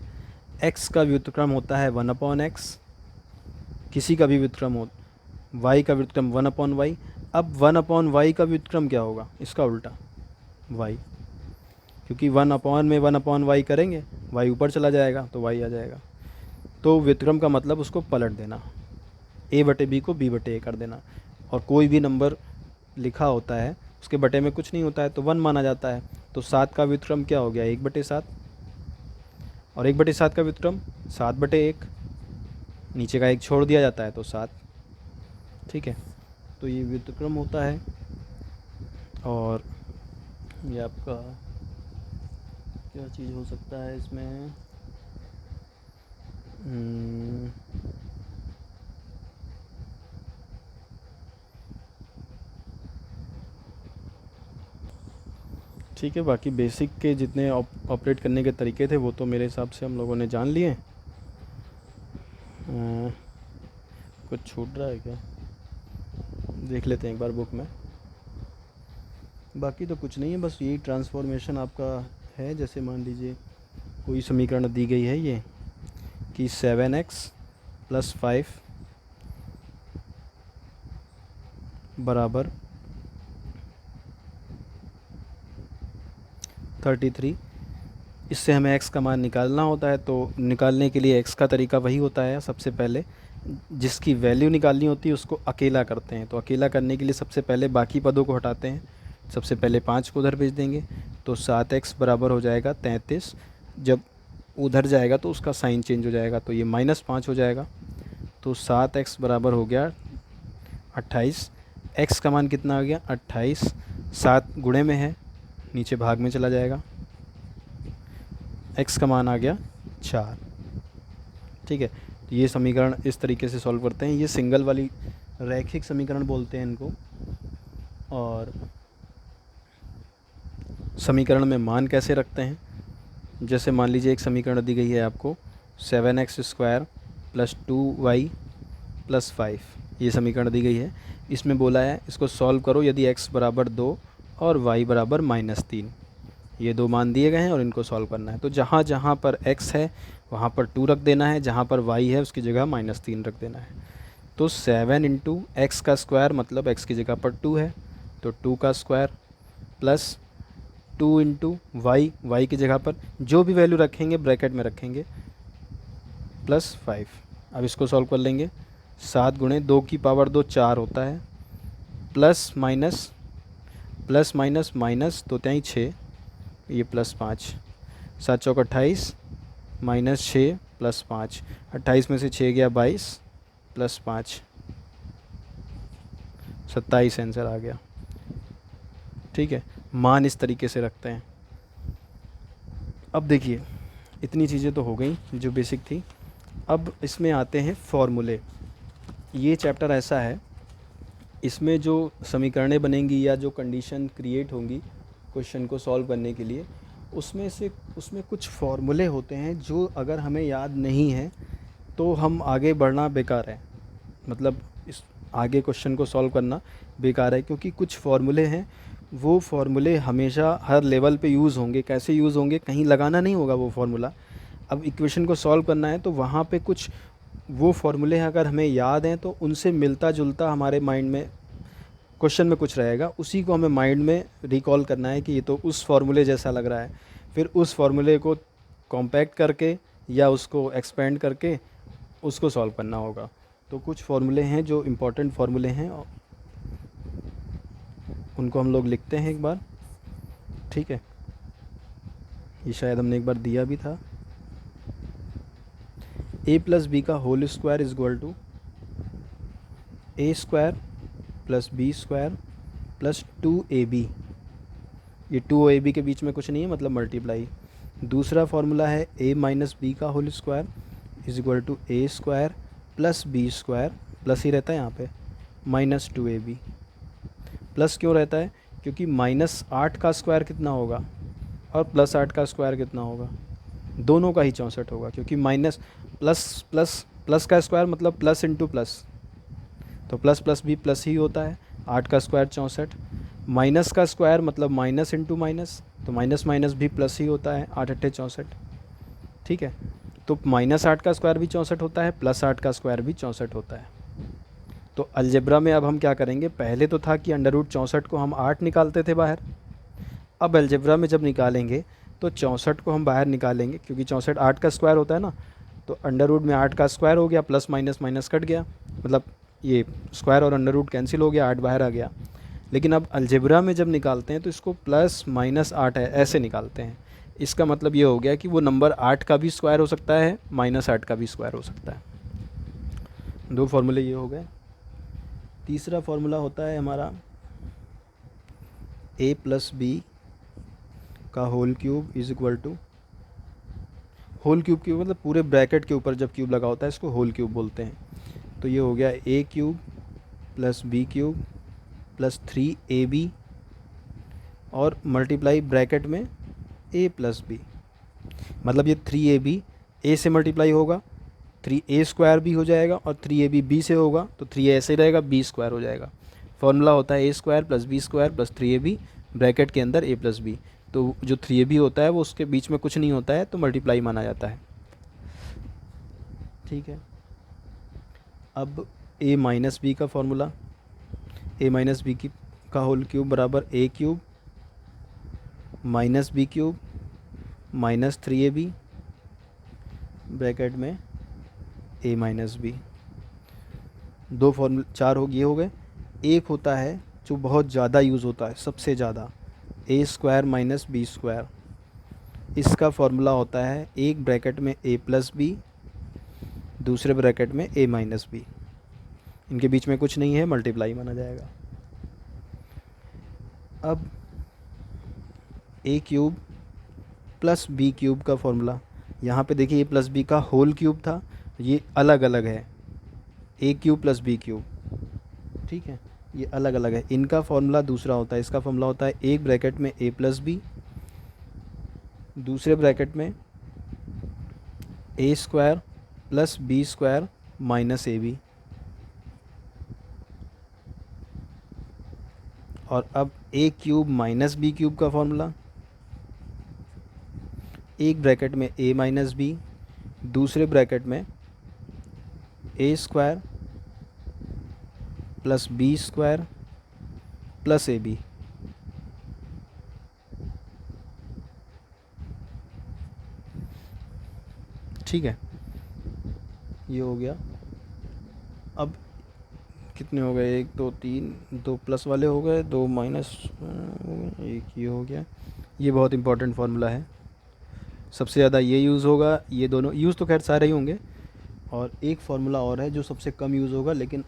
x का व्युत्क्रम होता है 1/x, किसी का भी व्युत्क्रम हो, y का व्युत्क्रम 1/y। अब 1/y का व्युत्क्रम क्या होगा, इसका उल्टा y, क्योंकि 1 में 1/y करेंगे, y ऊपर चला जाएगा तो y आ जाएगा। तो व्युत्क्रम का मतलब उसको पलट देना, a बटे b को b बटे a कर देना। और कोई भी नंबर लिखा होता है, उसके बटे में कुछ नहीं होता है तो 1 माना जाता है। तो 7 का व्युत्क्रम क्या हो गया, 1/7, और 1/7 का व्युत्क्रम 7/1, नीचे का 1 छोड़ दिया जाता है तो 7, ठीक है। तो ये व्युत्क्रम होता है। और ये आपका क्या चीज़ हो सकता है इसमें, ठीक है। बाकी बेसिक के जितने ऑपरेट करने के तरीके थे वो तो मेरे हिसाब से हम लोगों ने जान लिए। कुछ छूट रहा है क्या, देख लेते हैं एक बार बुक में। बाकी तो कुछ नहीं है, बस यही ट्रांसफॉर्मेशन आपका है। जैसे मान लीजिए कोई समीकरण दी गई है ये कि 7x प्लस 5 बराबर 33। इससे हमें x का मान निकालना होता है। तो निकालने के लिए x का तरीका वही होता है, सबसे पहले जिसकी वैल्यू निकालनी होती है उसको अकेला करते हैं। तो अकेला करने के लिए सबसे पहले बाकी पदों को हटाते हैं। सबसे पहले 5 को उधर भेज देंगे तो 7x बराबर हो जाएगा 33। जब उधर जाएगा तो उसका साइन चेंज हो जाएगा, तो ये -5 हो जाएगा। तो 7x बराबर हो गया 28। x का मान कितना आ गया 28, 7 गुणे में है, नीचे भाग में चला जाएगा, x का मान आ गया 4, ठीक है। तो ये समीकरण इस तरीके से सॉल्व करते हैं। ये सिंगल वाली रैखिक समीकरण बोलते हैं इनको। और समीकरण में मान कैसे रखते हैं, जैसे मान लीजिए एक समीकरण दी गई है आपको 7x square plus 2y plus 5, ये समीकरण दी गई है। इसमें बोला है इसको सॉल्व करो यदि x बराबर 2 और y बराबर -3। ये दो मान दिए गए हैं और इनको सॉल्व करना है। तो जहाँ जहाँ पर x है वहाँ पर 2 रख देना है, जहाँ पर y है उसकी जगह -3 रख देना है। तो 7 इंटू एक्स का स्क्वायर मतलब x की जगह पर 2 है तो 2 का स्क्वायर प्लस 2 इंटू वाई की जगह पर जो भी वैल्यू रखेंगे ब्रैकेट में रखेंगे प्लस 5। अब इसको सॉल्व कर लेंगे। 7 गुणे 2 की पावर 2 4 होता है, प्लस माइनस माइनस तो त्यहीं 6, ये +5, 7 चौक 28 -6 प्लस 5, 28 में से 6 गया 22 प्लस 5, 27 आंसर आ गया। ठीक है, मान इस तरीके से रखते हैं। अब देखिए इतनी चीज़ें तो हो गई जो बेसिक थी। अब इसमें आते हैं फॉर्मूले। ये चैप्टर ऐसा है, इसमें जो समीकरणें बनेंगी या जो कंडीशन क्रिएट होंगी क्वेश्चन को सॉल्व करने के लिए, उसमें कुछ फॉर्मूले होते हैं जो अगर हमें याद नहीं है तो हम आगे बढ़ना बेकार है। मतलब इस आगे क्वेश्चन को सॉल्व करना बेकार है, क्योंकि कुछ फॉर्मूले हैं, वो फॉर्मूले हमेशा हर लेवल पे यूज़ होंगे। कैसे यूज़ होंगे, कहीं लगाना नहीं होगा वो फार्मूला। अब इक्वेशन को सॉल्व करना है तो वहाँ पे कुछ वो फार्मूले हैं, अगर हमें याद हैं तो उनसे मिलता जुलता हमारे माइंड में क्वेश्चन में कुछ रहेगा, उसी को हमें माइंड में रिकॉल करना है कि ये तो उस फार्मूले जैसा लग रहा है। फिर उस फार्मूले को कॉम्पैक्ट करके या उसको एक्सपेंड करके उसको सॉल्व करना होगा। तो कुछ फार्मूले हैं जो इम्पोर्टेंट फार्मूले हैं, उनको हम लोग लिखते हैं एक बार। ठीक है, ये शायद हमने एक बार दिया भी था। a प्लस बी का whole square is equal to A square plus B square plus 2ab। ये 2ab के बीच में कुछ नहीं है, मतलब मल्टीप्लाई। दूसरा फार्मूला है a माइनस बी का whole square is equal to A square plus B square, plus ही रहता है यहाँ पे, माइनस 2ab। प्लस क्यों रहता है, क्योंकि माइनस 8 का स्क्वायर कितना होगा और प्लस 8 का स्क्वायर कितना होगा, दोनों का ही 64 होगा। क्योंकि माइनस प्लस प्लस प्लस का स्क्वायर मतलब प्लस इंटू प्लस, तो प्लस प्लस भी प्लस ही होता है। 8 का स्क्वायर 64, माइनस का स्क्वायर मतलब माइनस इंटू माइनस, तो माइनस माइनस भी प्लस ही होता है। 8 अट्ठे 64। ठीक है, तो माइनस 8 का स्क्वायर भी 64 होता है, प्लस 8 का स्क्वायर भी 64 होता है। तो अलजेब्रा में अब हम क्या करेंगे, पहले तो था कि अंडर रूट 64 को हम 8 निकालते थे बाहर। अब अलजेब्रा में जब निकालेंगे तो 64 को हम बाहर निकालेंगे, क्योंकि 64 8 का स्क्वायर होता है ना, तो अंडर रूट में 8 का स्क्वायर हो गया, प्लस माइनस माइनस कट गया, मतलब ये स्क्वायर और अंडर रूट कैंसिल हो गया, 8 बाहर आ गया। लेकिन अब अलजेब्रा में जब निकालते हैं तो इसको प्लस माइनस 8 है ऐसे निकालते हैं। इसका मतलब ये हो गया कि वो नंबर 8 का भी स्क्वायर हो सकता है, माइनस 8 का भी स्क्वायर हो सकता है। दो फार्मूले ये हो गए। तीसरा फार्मूला होता है हमारा a प्लस बी का whole cube is equal to, whole cube की मतलब पूरे ब्रैकेट के ऊपर जब क्यूब लगा होता है इसको होल क्यूब बोलते हैं। तो ये हो गया a cube plus B cube plus 3ab और मल्टीप्लाई ब्रैकेट में a प्लस बी, मतलब ये 3ab a से मल्टीप्लाई होगा, 3a स्क्वायर भी हो जाएगा, और 3ab b से होगा तो 3a ऐसे ही रहेगा, b स्क्वायर हो जाएगा। फॉर्मूला होता है a square plus B square plus 3ab bracket के अंदर a प्लस बी। तो जो 3ab होता है वो उसके बीच में कुछ नहीं होता है, तो मल्टीप्लाई माना जाता है। ठीक है, अब a माइनस बी का फॉर्मूला, a माइनस बी की का होल क्यूब बराबर a cube minus b cube minus 3ab bracket में a माइनस बी। दो फॉर्मूले 4 हो गए। एक होता है जो बहुत ज़्यादा यूज़ होता है, सबसे ज़्यादा, ए स्क्वायर माइनस बी स्क्वायर। इसका फॉर्मूला होता है एक ब्रैकेट में a प्लस बी, दूसरे ब्रैकेट में a माइनस बी, इनके बीच में कुछ नहीं है, मल्टीप्लाई माना जाएगा। अब a cube plus B cube का फॉर्मूला, यहाँ पे देखिए a प्लस बी का होल क्यूब था, ये अलग अलग है, a cube plus B cube. ठीक है, ये अलग अलग है, इनका फॉर्मूला दूसरा होता है। इसका फॉर्मूला होता है एक ब्रैकेट में a प्लस बी, दूसरे ब्रैकेट में a square plus B square minus ab। और अब a cube minus b cube का फॉर्मूला, एक ब्रैकेट में a माइनस बी, दूसरे ब्रैकेट में a square plus B square plus ab। ठीक है, ये हो गया। अब कितने हो गए, 1 2 3, 2 प्लस वाले हो गए, 2 माइनस हो गए, एक ये हो गया। ये बहुत इंपॉर्टेंट फार्मूला है, सबसे ज़्यादा ये यूज़ होगा, ये दोनों यूज़ तो खैर सारे ही होंगे। और एक फार्मूला और है जो सबसे कम यूज़ होगा लेकिन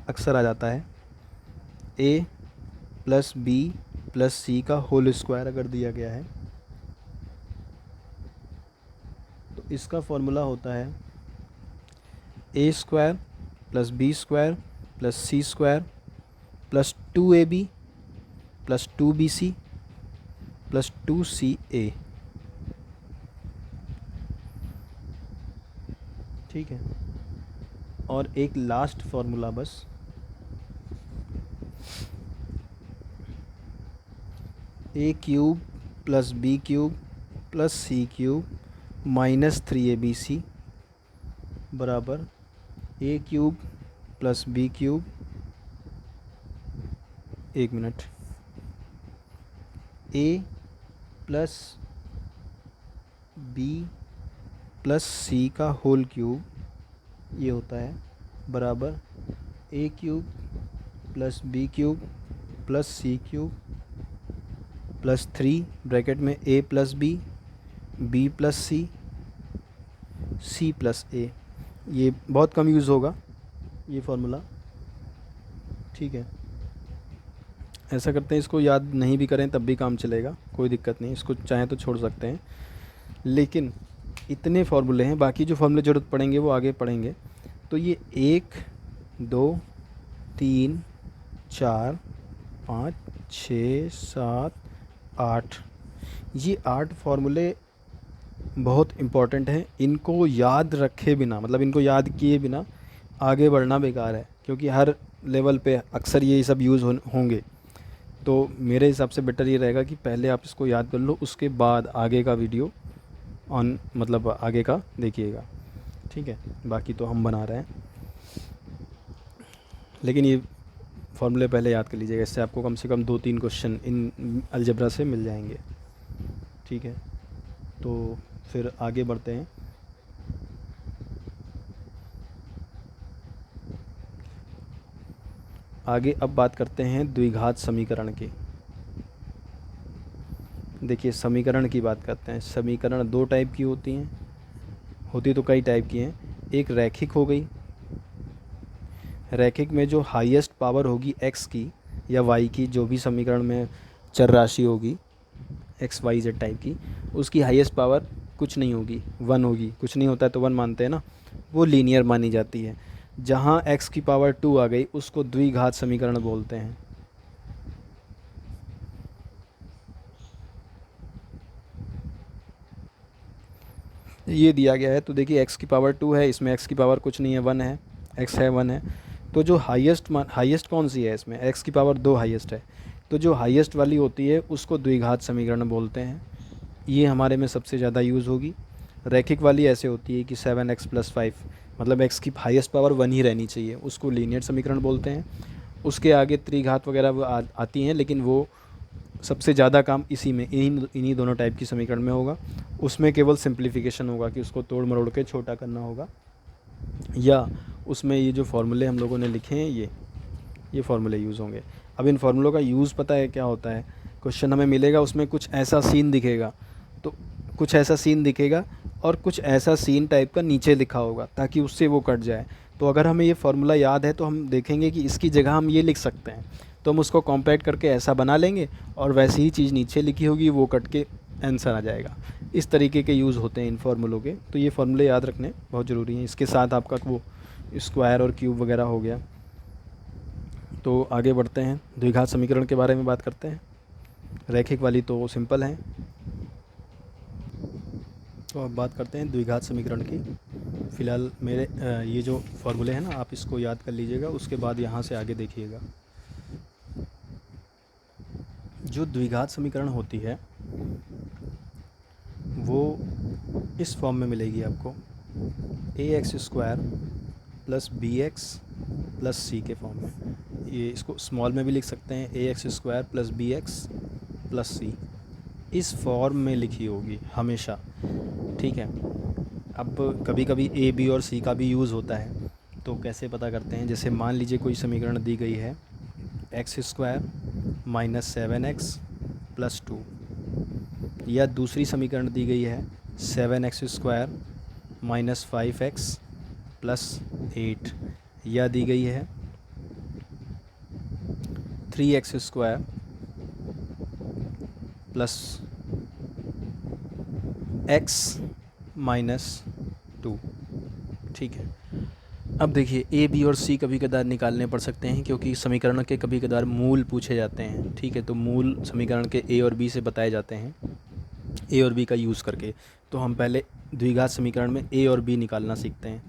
अक्सर आ जाता है, ए प्लस बी प्लस सी का होल स्क्वायर अगर दिया गया है तो इसका फार्मूला होता है A square plus B square plus C square plus 2ab plus 2bc plus 2ca। ठीक है, और एक लास्ट फार्मूला बस, A cube plus B cube plus C cube minus 3abc बराबर A cube plus B cube, एक minute, A plus B plus C का whole cube ये होता है बराबर A cube plus B cube plus C cube plus 3 bracket में A plus B plus C plus ए। ये बहुत कम यूज़ होगा ये फार्मूला। ठीक है, ऐसा करते हैं, इसको याद नहीं भी करें तब भी काम चलेगा, कोई दिक्कत नहीं, इसको चाहें तो छोड़ सकते हैं। लेकिन इतने फार्मूले हैं, बाकी जो फार्मूले ज़रूरत पड़ेंगे वो आगे पढ़ेंगे। तो ये 1 2 3 4 5 6 7 8, ये 8 फार्मूले बहुत इम्पॉर्टेंट हैं। इनको याद रखे बिना, मतलब इनको याद किए बिना आगे बढ़ना बेकार है, क्योंकि हर लेवल पे अक्सर ये सब यूज़ होंगे। तो मेरे हिसाब से बेटर ये रहेगा कि पहले आप इसको याद कर लो, उसके बाद आगे का वीडियो मतलब आगे का देखिएगा। ठीक है, बाकी तो हम बना रहे हैं, लेकिन ये फॉर्मूले पहले याद कर लीजिएगा, इससे आपको कम से कम 2-3 क्वेश्चन इन अलजेब्रा से मिल जाएंगे। ठीक है, तो फिर आगे बढ़ते हैं। आगे अब बात करते हैं द्विघात समीकरण की। देखिए, समीकरण की बात करते हैं। समीकरण 2 टाइप की होती तो कई टाइप की हैं। एक रैखिक हो गई, रैखिक में जो हाईएस्ट पावर होगी x की या y की, जो भी समीकरण में चर राशि होगी x y z टाइप की, उसकी हाईएस्ट पावर कुछ नहीं होगी, 1 होगी। कुछ नहीं होता है तो 1 मानते हैं ना, वो लीनियर मानी जाती है। जहाँ x की पावर 2 आ गई उसको द्विघात समीकरण बोलते हैं। ये दिया गया है तो देखिए x की पावर 2 है, इसमें x की पावर कुछ नहीं है, 1 है, x है 1 है। तो जो हाईएस्ट कौन सी है इसमें, x की पावर 2 हाईएस्ट है, तो जो हाईएस्ट वाली होती है उसको द्विघात समीकरण बोलते हैं। ये हमारे में सबसे ज़्यादा यूज़ होगी। रैखिक वाली ऐसे होती है कि 7x + 5, मतलब x की हाईएस्ट पावर 1 ही रहनी चाहिए, उसको लीनियर समीकरण बोलते हैं। उसके आगे त्रिघात वगैरह वो आती हैं, लेकिन वो सबसे ज़्यादा काम इसी में, इन्हीं दोनों टाइप की समीकरण में होगा। उसमें केवल सिंप्लीफिकेशन होगा कि उसको तोड़ मरोड़ के छोटा करना होगा, या उसमें ये जो फार्मूले हम लोगों ने लिखे हैं ये फार्मूले यूज़ होंगे। अब इन फार्मूलों का यूज़ पता है क्या होता है, क्वेश्चन हमें मिलेगा उसमें कुछ ऐसा सीन दिखेगा, तो कुछ ऐसा सीन दिखेगा और कुछ ऐसा सीन टाइप का नीचे लिखा होगा ताकि उससे वो कट जाए। तो अगर हमें ये फार्मूला याद है तो हम देखेंगे कि इसकी जगह हम ये लिख सकते हैं, तो हम उसको कॉम्पैक्ट करके ऐसा बना लेंगे और वैसी ही चीज़ नीचे लिखी होगी, वो कट के आंसर आ जाएगा। इस तरीके के यूज़ होते हैं इन फार्मूलों के, तो ये फार्मूले याद रखने बहुत ज़रूरी हैं। इसके साथ आपका वो स्क्वायर और क्यूब वगैरह हो गया। तो आगे बढ़ते हैं, द्विघात समीकरण के बारे में बात करते हैं। रैखिक वाली तो सिंपल है, तो अब बात करते हैं द्विघात समीकरण की। फ़िलहाल मेरे ये जो फार्मूले हैं ना, आप इसको याद कर लीजिएगा, उसके बाद यहाँ से आगे देखिएगा। जो द्विघात समीकरण होती है वो इस फॉर्म में मिलेगी आपको, ax² + bx + c के फॉर्म में। ये इसको स्मॉल में भी लिख सकते हैं, ax² + bx + c, इस फॉर्म में लिखी होगी हमेशा। ठीक है, अब कभी कभी a b और c का भी यूज़ होता है, तो कैसे पता करते हैं। जैसे मान लीजिए कोई समीकरण दी गई है x² - 7x + 2, या दूसरी समीकरण दी गई है 7x² माइनस 5x प्लस 8, या दी गई है 3x² प्लस x माइनस 2। ठीक है, अब देखिए ए बी और सी कभी कदार निकालने पड़ सकते हैं, क्योंकि समीकरण के कभी कदार मूल पूछे जाते हैं। ठीक है, तो मूल समीकरण के ए और बी से बताए जाते हैं, ए और बी का यूज़ करके। तो हम पहले द्विघात समीकरण में ए और बी निकालना सीखते हैं।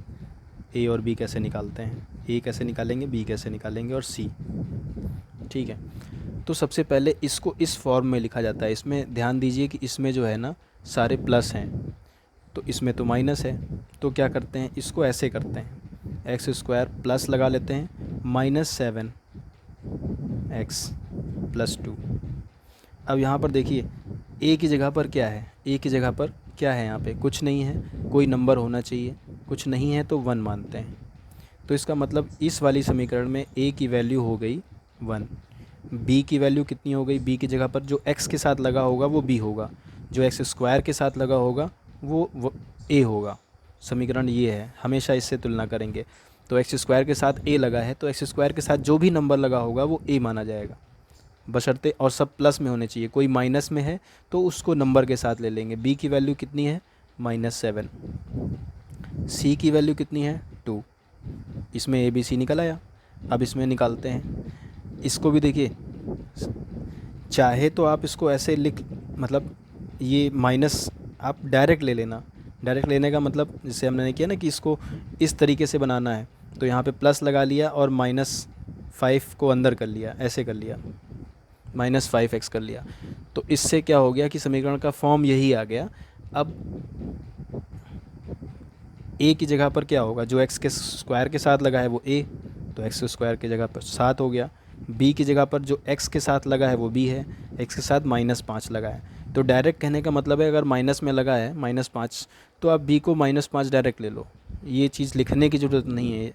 ए और बी कैसे निकालते हैं, ए कैसे निकालेंगे, बी कैसे निकालेंगे और सी। ठीक है, तो सबसे पहले इसको इस फॉर्म में लिखा जाता है। इसमें ध्यान दीजिए कि इसमें जो है ना सारे प्लस हैं, तो इसमें तो माइनस है। तो क्या करते हैं, इसको ऐसे करते हैं, x² प्लस लगा लेते हैं -7x प्लस 2। अब यहाँ पर देखिए ए की जगह पर क्या है, ए की जगह पर क्या है, यहाँ पे कुछ नहीं है, कोई नंबर होना चाहिए, कुछ नहीं है तो 1 मानते हैं। तो इसका मतलब इस वाली समीकरण में ए की वैल्यू हो गई 1, बी की वैल्यू कितनी हो गई, बी की जगह पर जो x के साथ लगा होगा वो b होगा, जो x² के साथ लगा होगा वो a होगा। समीकरण ये है, हमेशा इससे तुलना करेंगे। तो x² के साथ a लगा है, तो x² के साथ जो भी नंबर लगा होगा वो a माना जाएगा, बशर्ते, और सब प्लस में होने चाहिए। कोई माइनस में है तो उसको नंबर के साथ ले लेंगे। b की वैल्यू कितनी है, -7, c की वैल्यू कितनी है, 2। इसमें a b c निकल आया। अब इसमें निकालते हैं, इसको भी देखिए, चाहे तो आप इसको ऐसे लिख, मतलब ये माइनस आप डायरेक्ट ले लेना। डायरेक्ट लेने का मतलब जैसे हमने किया ना कि इसको इस तरीके से बनाना है, तो यहाँ पे प्लस लगा लिया और -5 को अंदर कर लिया, ऐसे कर लिया, -5x कर लिया। तो इससे क्या हो गया कि समीकरण का फॉर्म यही आ गया। अब a की जगह पर क्या होगा, जो x के स्क्वायर के साथ लगा है वो a, तो x² की जगह पर 7 हो गया। b की जगह पर जो x के साथ लगा है वो b है, x के साथ -5 लगा है। तो डायरेक्ट कहने का मतलब है, अगर माइनस में लगा है -5, तो आप b को -5 डायरेक्ट ले लो, ये चीज़ लिखने की ज़रूरत नहीं है।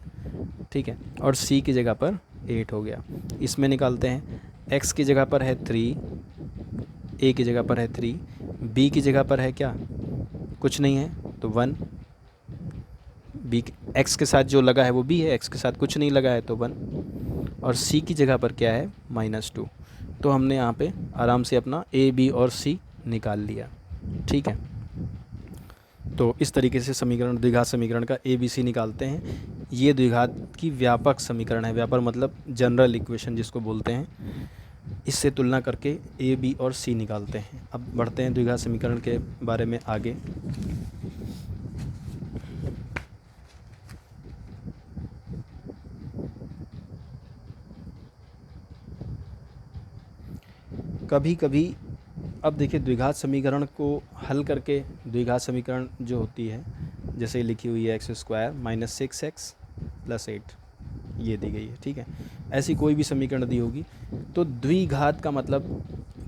ठीक है, और c की जगह पर 8 हो गया। इसमें निकालते हैं, x की जगह पर है 3, a की जगह पर है 3, b की जगह पर है क्या, कुछ नहीं है तो 1, b x के साथ जो लगा है वो b है, x के साथ कुछ नहीं लगा है तो 1, और c की जगह पर क्या है, -2। तो हमने यहाँ पे आराम से अपना a b और c निकाल लिया। ठीक है, तो इस तरीके से समीकरण, द्विघात समीकरण का a b c निकालते हैं। ये द्विघात की व्यापक समीकरण है, व्यापक मतलब जनरल इक्वेशन जिसको बोलते हैं। इससे तुलना करके a b और c निकालते हैं। अब बढ़ते हैं द्विघात समीकरण के बारे में आगे। कभी कभी, अब देखिए द्विघात समीकरण को हल करके, द्विघात समीकरण जो होती है जैसे लिखी हुई है x² - 6x प्लस 8, ये दी गई है। ठीक है, ऐसी कोई भी समीकरण दी होगी, तो द्विघात का मतलब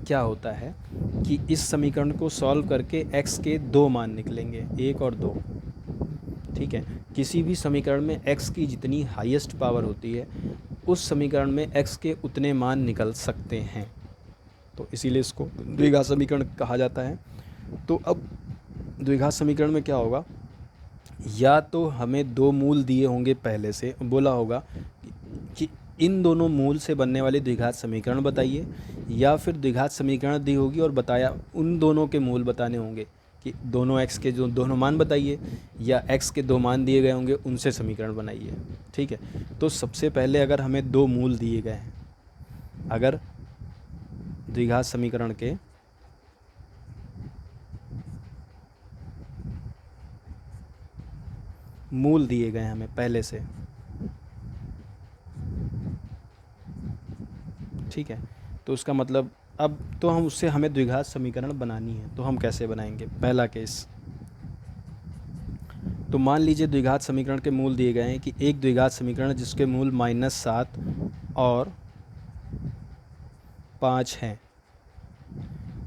क्या होता है कि इस समीकरण को सॉल्व करके x के 2 मान निकलेंगे, 1 और 2। ठीक है, किसी भी समीकरण में x की जितनी हाईएस्ट पावर होती है, उस समीकरण में x के उतने मान निकल सकते हैं, तो इसीलिए इसको द्विघात समीकरण कहा जाता है। तो अब द्विघात समीकरण में क्या होगा, या तो हमें 2 मूल दिए होंगे, पहले से बोला होगा कि इन दोनों मूल से बनने वाले द्विघात समीकरण बताइए, या फिर द्विघात समीकरण दी होगी और बताया, उन दोनों के मूल बताने होंगे कि दोनों x के जो दोनों मान बताइए, या x के 2 मान दिए गए होंगे उनसे समीकरण बनाइए। ठीक है, तो सबसे पहले अगर हमें 2 मूल दिए गए हैं, अगर द्विघात समीकरण के मूल दिए गए हैं हमें पहले से, ठीक है, तो उसका मतलब अब तो हम उससे हमें द्विघात समीकरण बनानी है, तो हम कैसे बनाएंगे। पहला केस, तो मान लीजिए द्विघात समीकरण के मूल दिए गए हैं कि एक द्विघात समीकरण जिसके मूल -7 और 5 हैं,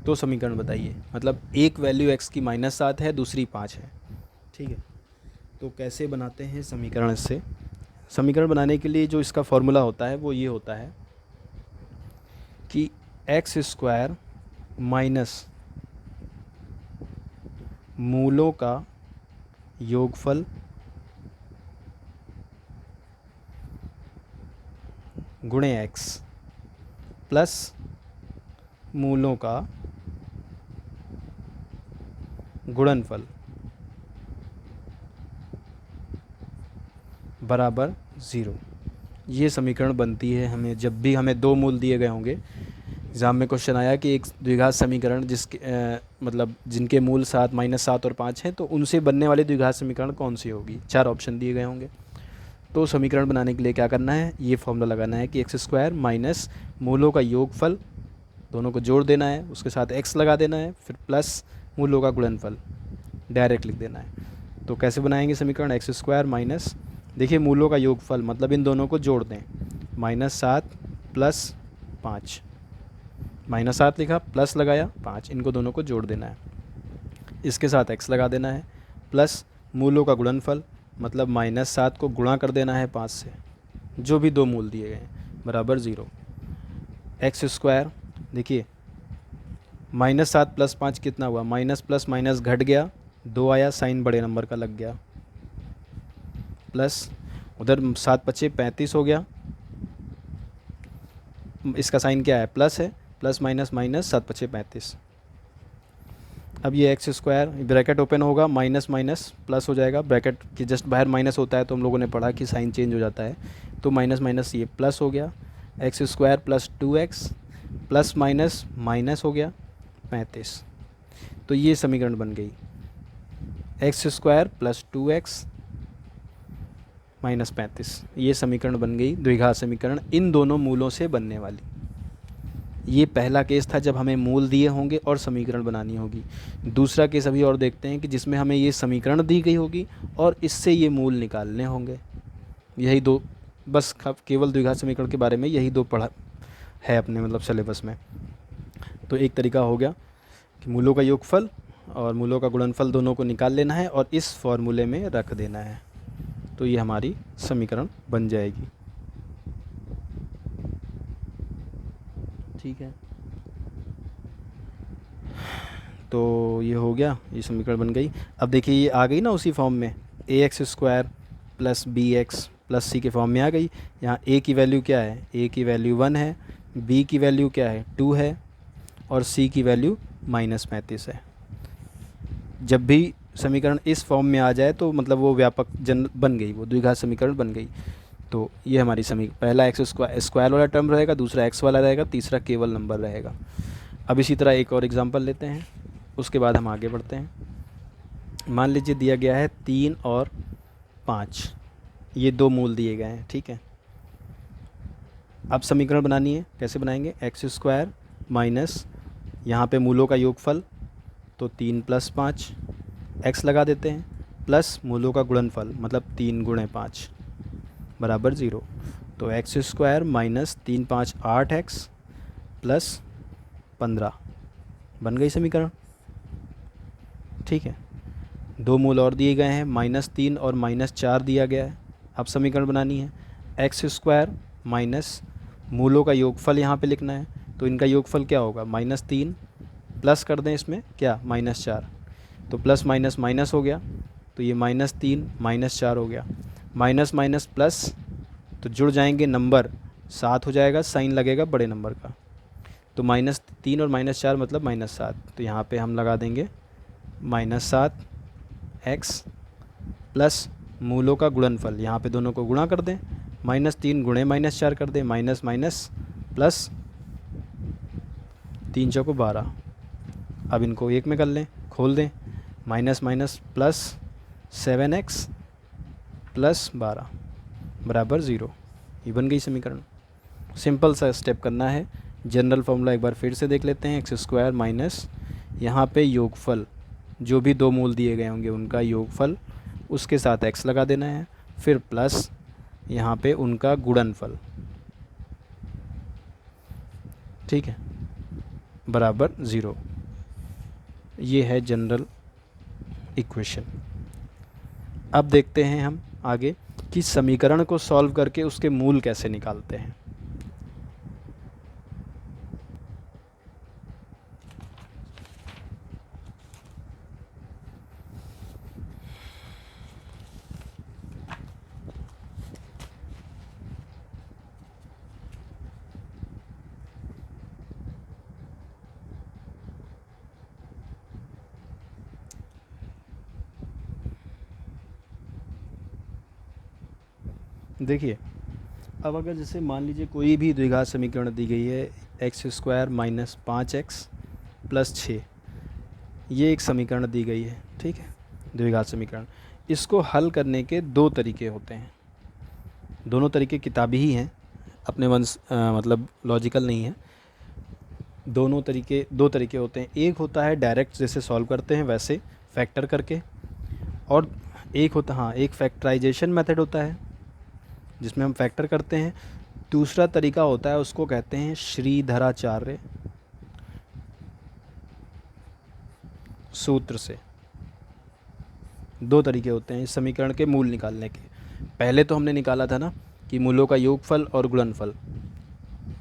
तो समीकरण बताइए। मतलब एक वैल्यू x की -7 है, दूसरी 5 है। ठीक है, तो कैसे बनाते हैं समीकरण। इससे समीकरण बनाने के लिए जो इसका फॉर्मूला होता है वो ये होता है कि x² - मूलों का योगफल गुणे x प्लस मूलों का गुणनफल बराबर 0। ये समीकरण बनती है हमें जब भी हमें दो मूल दिए गए होंगे। एग्ज़ाम में क्वेश्चन आया कि एक द्विघात समीकरण जिसके मतलब जिनके मूल 7, -7 और 5 हैं, तो उनसे बनने वाली द्विघात समीकरण कौन सी होगी। 4 ऑप्शन दिए गए होंगे। तो समीकरण बनाने के लिए क्या करना है, ये फॉर्मूला लगाना है कि x² माइनस मूलों का योगफल, दोनों को जोड़ देना है, उसके साथ x लगा देना है, फिर प्लस मूलों का गुणनफल डायरेक्ट लिख देना है। तो कैसे बनाएंगे समीकरण, x² माइनस, देखिए मूलों का योगफल मतलब इन दोनों को जोड़ दें, -7 प्लस 5, -7 लिखा, प्लस लगाया 5, इनको दोनों को जोड़ देना है, इसके साथ x लगा देना है, प्लस मूलों का गुणनफल मतलब -7 को गुणा कर देना है 5 से, जो भी दो मूल दिए गए हैं, बराबर 0। x², देखिए -7 प्लस 5 कितना हुआ, माइनस प्लस माइनस घट गया, 2 आया, साइन बड़े नंबर का लग गया, प्लस उधर 7 × 5 = 35 हो गया, इसका साइन क्या है, प्लस है, प्लस माइनस माइनस 7 × 5 = 35। अब ये x² ब्रैकेट ओपन होगा, माइनस माइनस प्लस हो जाएगा, ब्रैकेट के जस्ट बाहर माइनस होता है तो हम लोगों ने पढ़ा कि साइन चेंज हो जाता है, तो माइनस माइनस ये प्लस हो गया, x² plus 2x plus minus minus हो गया 35। तो ये समीकरण बन गई, x² प्लस 2x माइनस 35, ये समीकरण बन गई द्विघात समीकरण इन दोनों मूलों से बनने वाली। ये पहला केस था जब हमें मूल दिए होंगे और समीकरण बनानी होगी। दूसरा केस अभी और देखते हैं कि जिसमें हमें ये समीकरण दी गई होगी और इससे ये मूल निकालने होंगे। यही दो, बस केवल द्विघात समीकरण के बारे में यही दो पढ़ा है अपने मतलब सिलेबस में। तो एक तरीका हो गया कि मूलों का योगफल और मूलों का गुणनफल दोनों को निकाल लेना है और इस फॉर्मूले में रख देना है, तो ये हमारी समीकरण बन जाएगी। ठीक है, तो ये हो गया, ये समीकरण बन गई। अब देखिए ये आ गई ना उसी फॉर्म में, ax² plus bx plus c के फॉर्म में आ गई। यहाँ a की वैल्यू क्या है, a की वैल्यू 1 है, b की वैल्यू क्या है 2 है, और c की वैल्यू -35 है। जब भी समीकरण इस फॉर्म में आ जाए तो मतलब वो व्यापक जन बन गई, वो द्विघात समीकरण बन गई। तो ये हमारी पहला x² वाला टर्म रहेगा, दूसरा x वाला रहेगा, तीसरा केवल नंबर रहेगा। अब इसी तरह एक और एग्जांपल लेते हैं, उसके बाद हम आगे बढ़ते हैं। मान लीजिए दिया गया है 3 और 5, ये दो मूल दिए गए हैं, ठीक है। अब समीकरण बनानी है, कैसे बनाएंगे, x² माइनस यहाँ पे मूलों का योगफल तो 3 + 5, x लगा देते हैं, प्लस मूलों का गुणनफल मतलब 3 × 5 बराबर 0। तो x² माइनस 3 × 5 = 8x प्लस 15 बन गई समीकरण। ठीक है, दो मूल और दिए गए हैं, -3 और -4 दिया गया है। अब समीकरण बनानी है, x² माइनस मूलों का योगफल यहाँ पे लिखना है, तो इनका योगफल क्या होगा, -3 प्लस कर दें इसमें क्या -4, तो प्लस माइनस माइनस हो गया, तो ये -3 -4 हो गया, माइनस माइनस प्लस, तो जुड़ जाएंगे नंबर, 7 हो जाएगा, साइन लगेगा बड़े नंबर का, तो -3 और -4 मतलब -7, तो यहाँ पे हम लगा देंगे -7 x प्लस मूलों का गुणनफल, यहाँ पे दोनों को गुणा कर दें, -3 गुणे -4 कर दें, माइनस माइनस प्लस 3 × 4 = 12। अब इनको एक में कर लें, खोल दें, minus minus plus 7x plus 12 बराबर 0। ये बन गई समीकरण। सिंपल सा स्टेप करना है। जनरल फॉर्मूला एक बार फिर से देख लेते हैं, x² माइनस यहाँ पे योगफल, जो भी दो मूल दिए गए होंगे उनका योगफल, उसके साथ x लगा देना है, फिर प्लस यहाँ पे उनका गुणनफल, ठीक है, बराबर 0। ये है जनरल इक्वेशन। अब देखते हैं हम आगे कि समीकरण को सॉल्व करके उसके मूल कैसे निकालते हैं। देखिए, अब अगर जैसे मान लीजिए कोई भी द्विघात समीकरण दी गई है, x square minus 5x plus 6, ये एक समीकरण दी गई है, ठीक है, द्विघात समीकरण। इसको हल करने के दो तरीके होते हैं, दोनों तरीके किताबी ही हैं, अपने मतलब लॉजिकल नहीं है। दो तरीके होते हैं, एक होता है डायरेक्ट जैसे सॉल्व करते हैं वैसे फैक्टर करके, और एक फैक्टराइजेशन मेथड होता है जिसमें हम फैक्टर करते हैं। दूसरा तरीका होता है, उसको कहते हैं श्रीधराचार्य सूत्र से। दो तरीके होते हैं इस समीकरण के मूल निकालने के। पहले तो हमने निकाला था ना कि मूलों का योगफल और गुणनफल,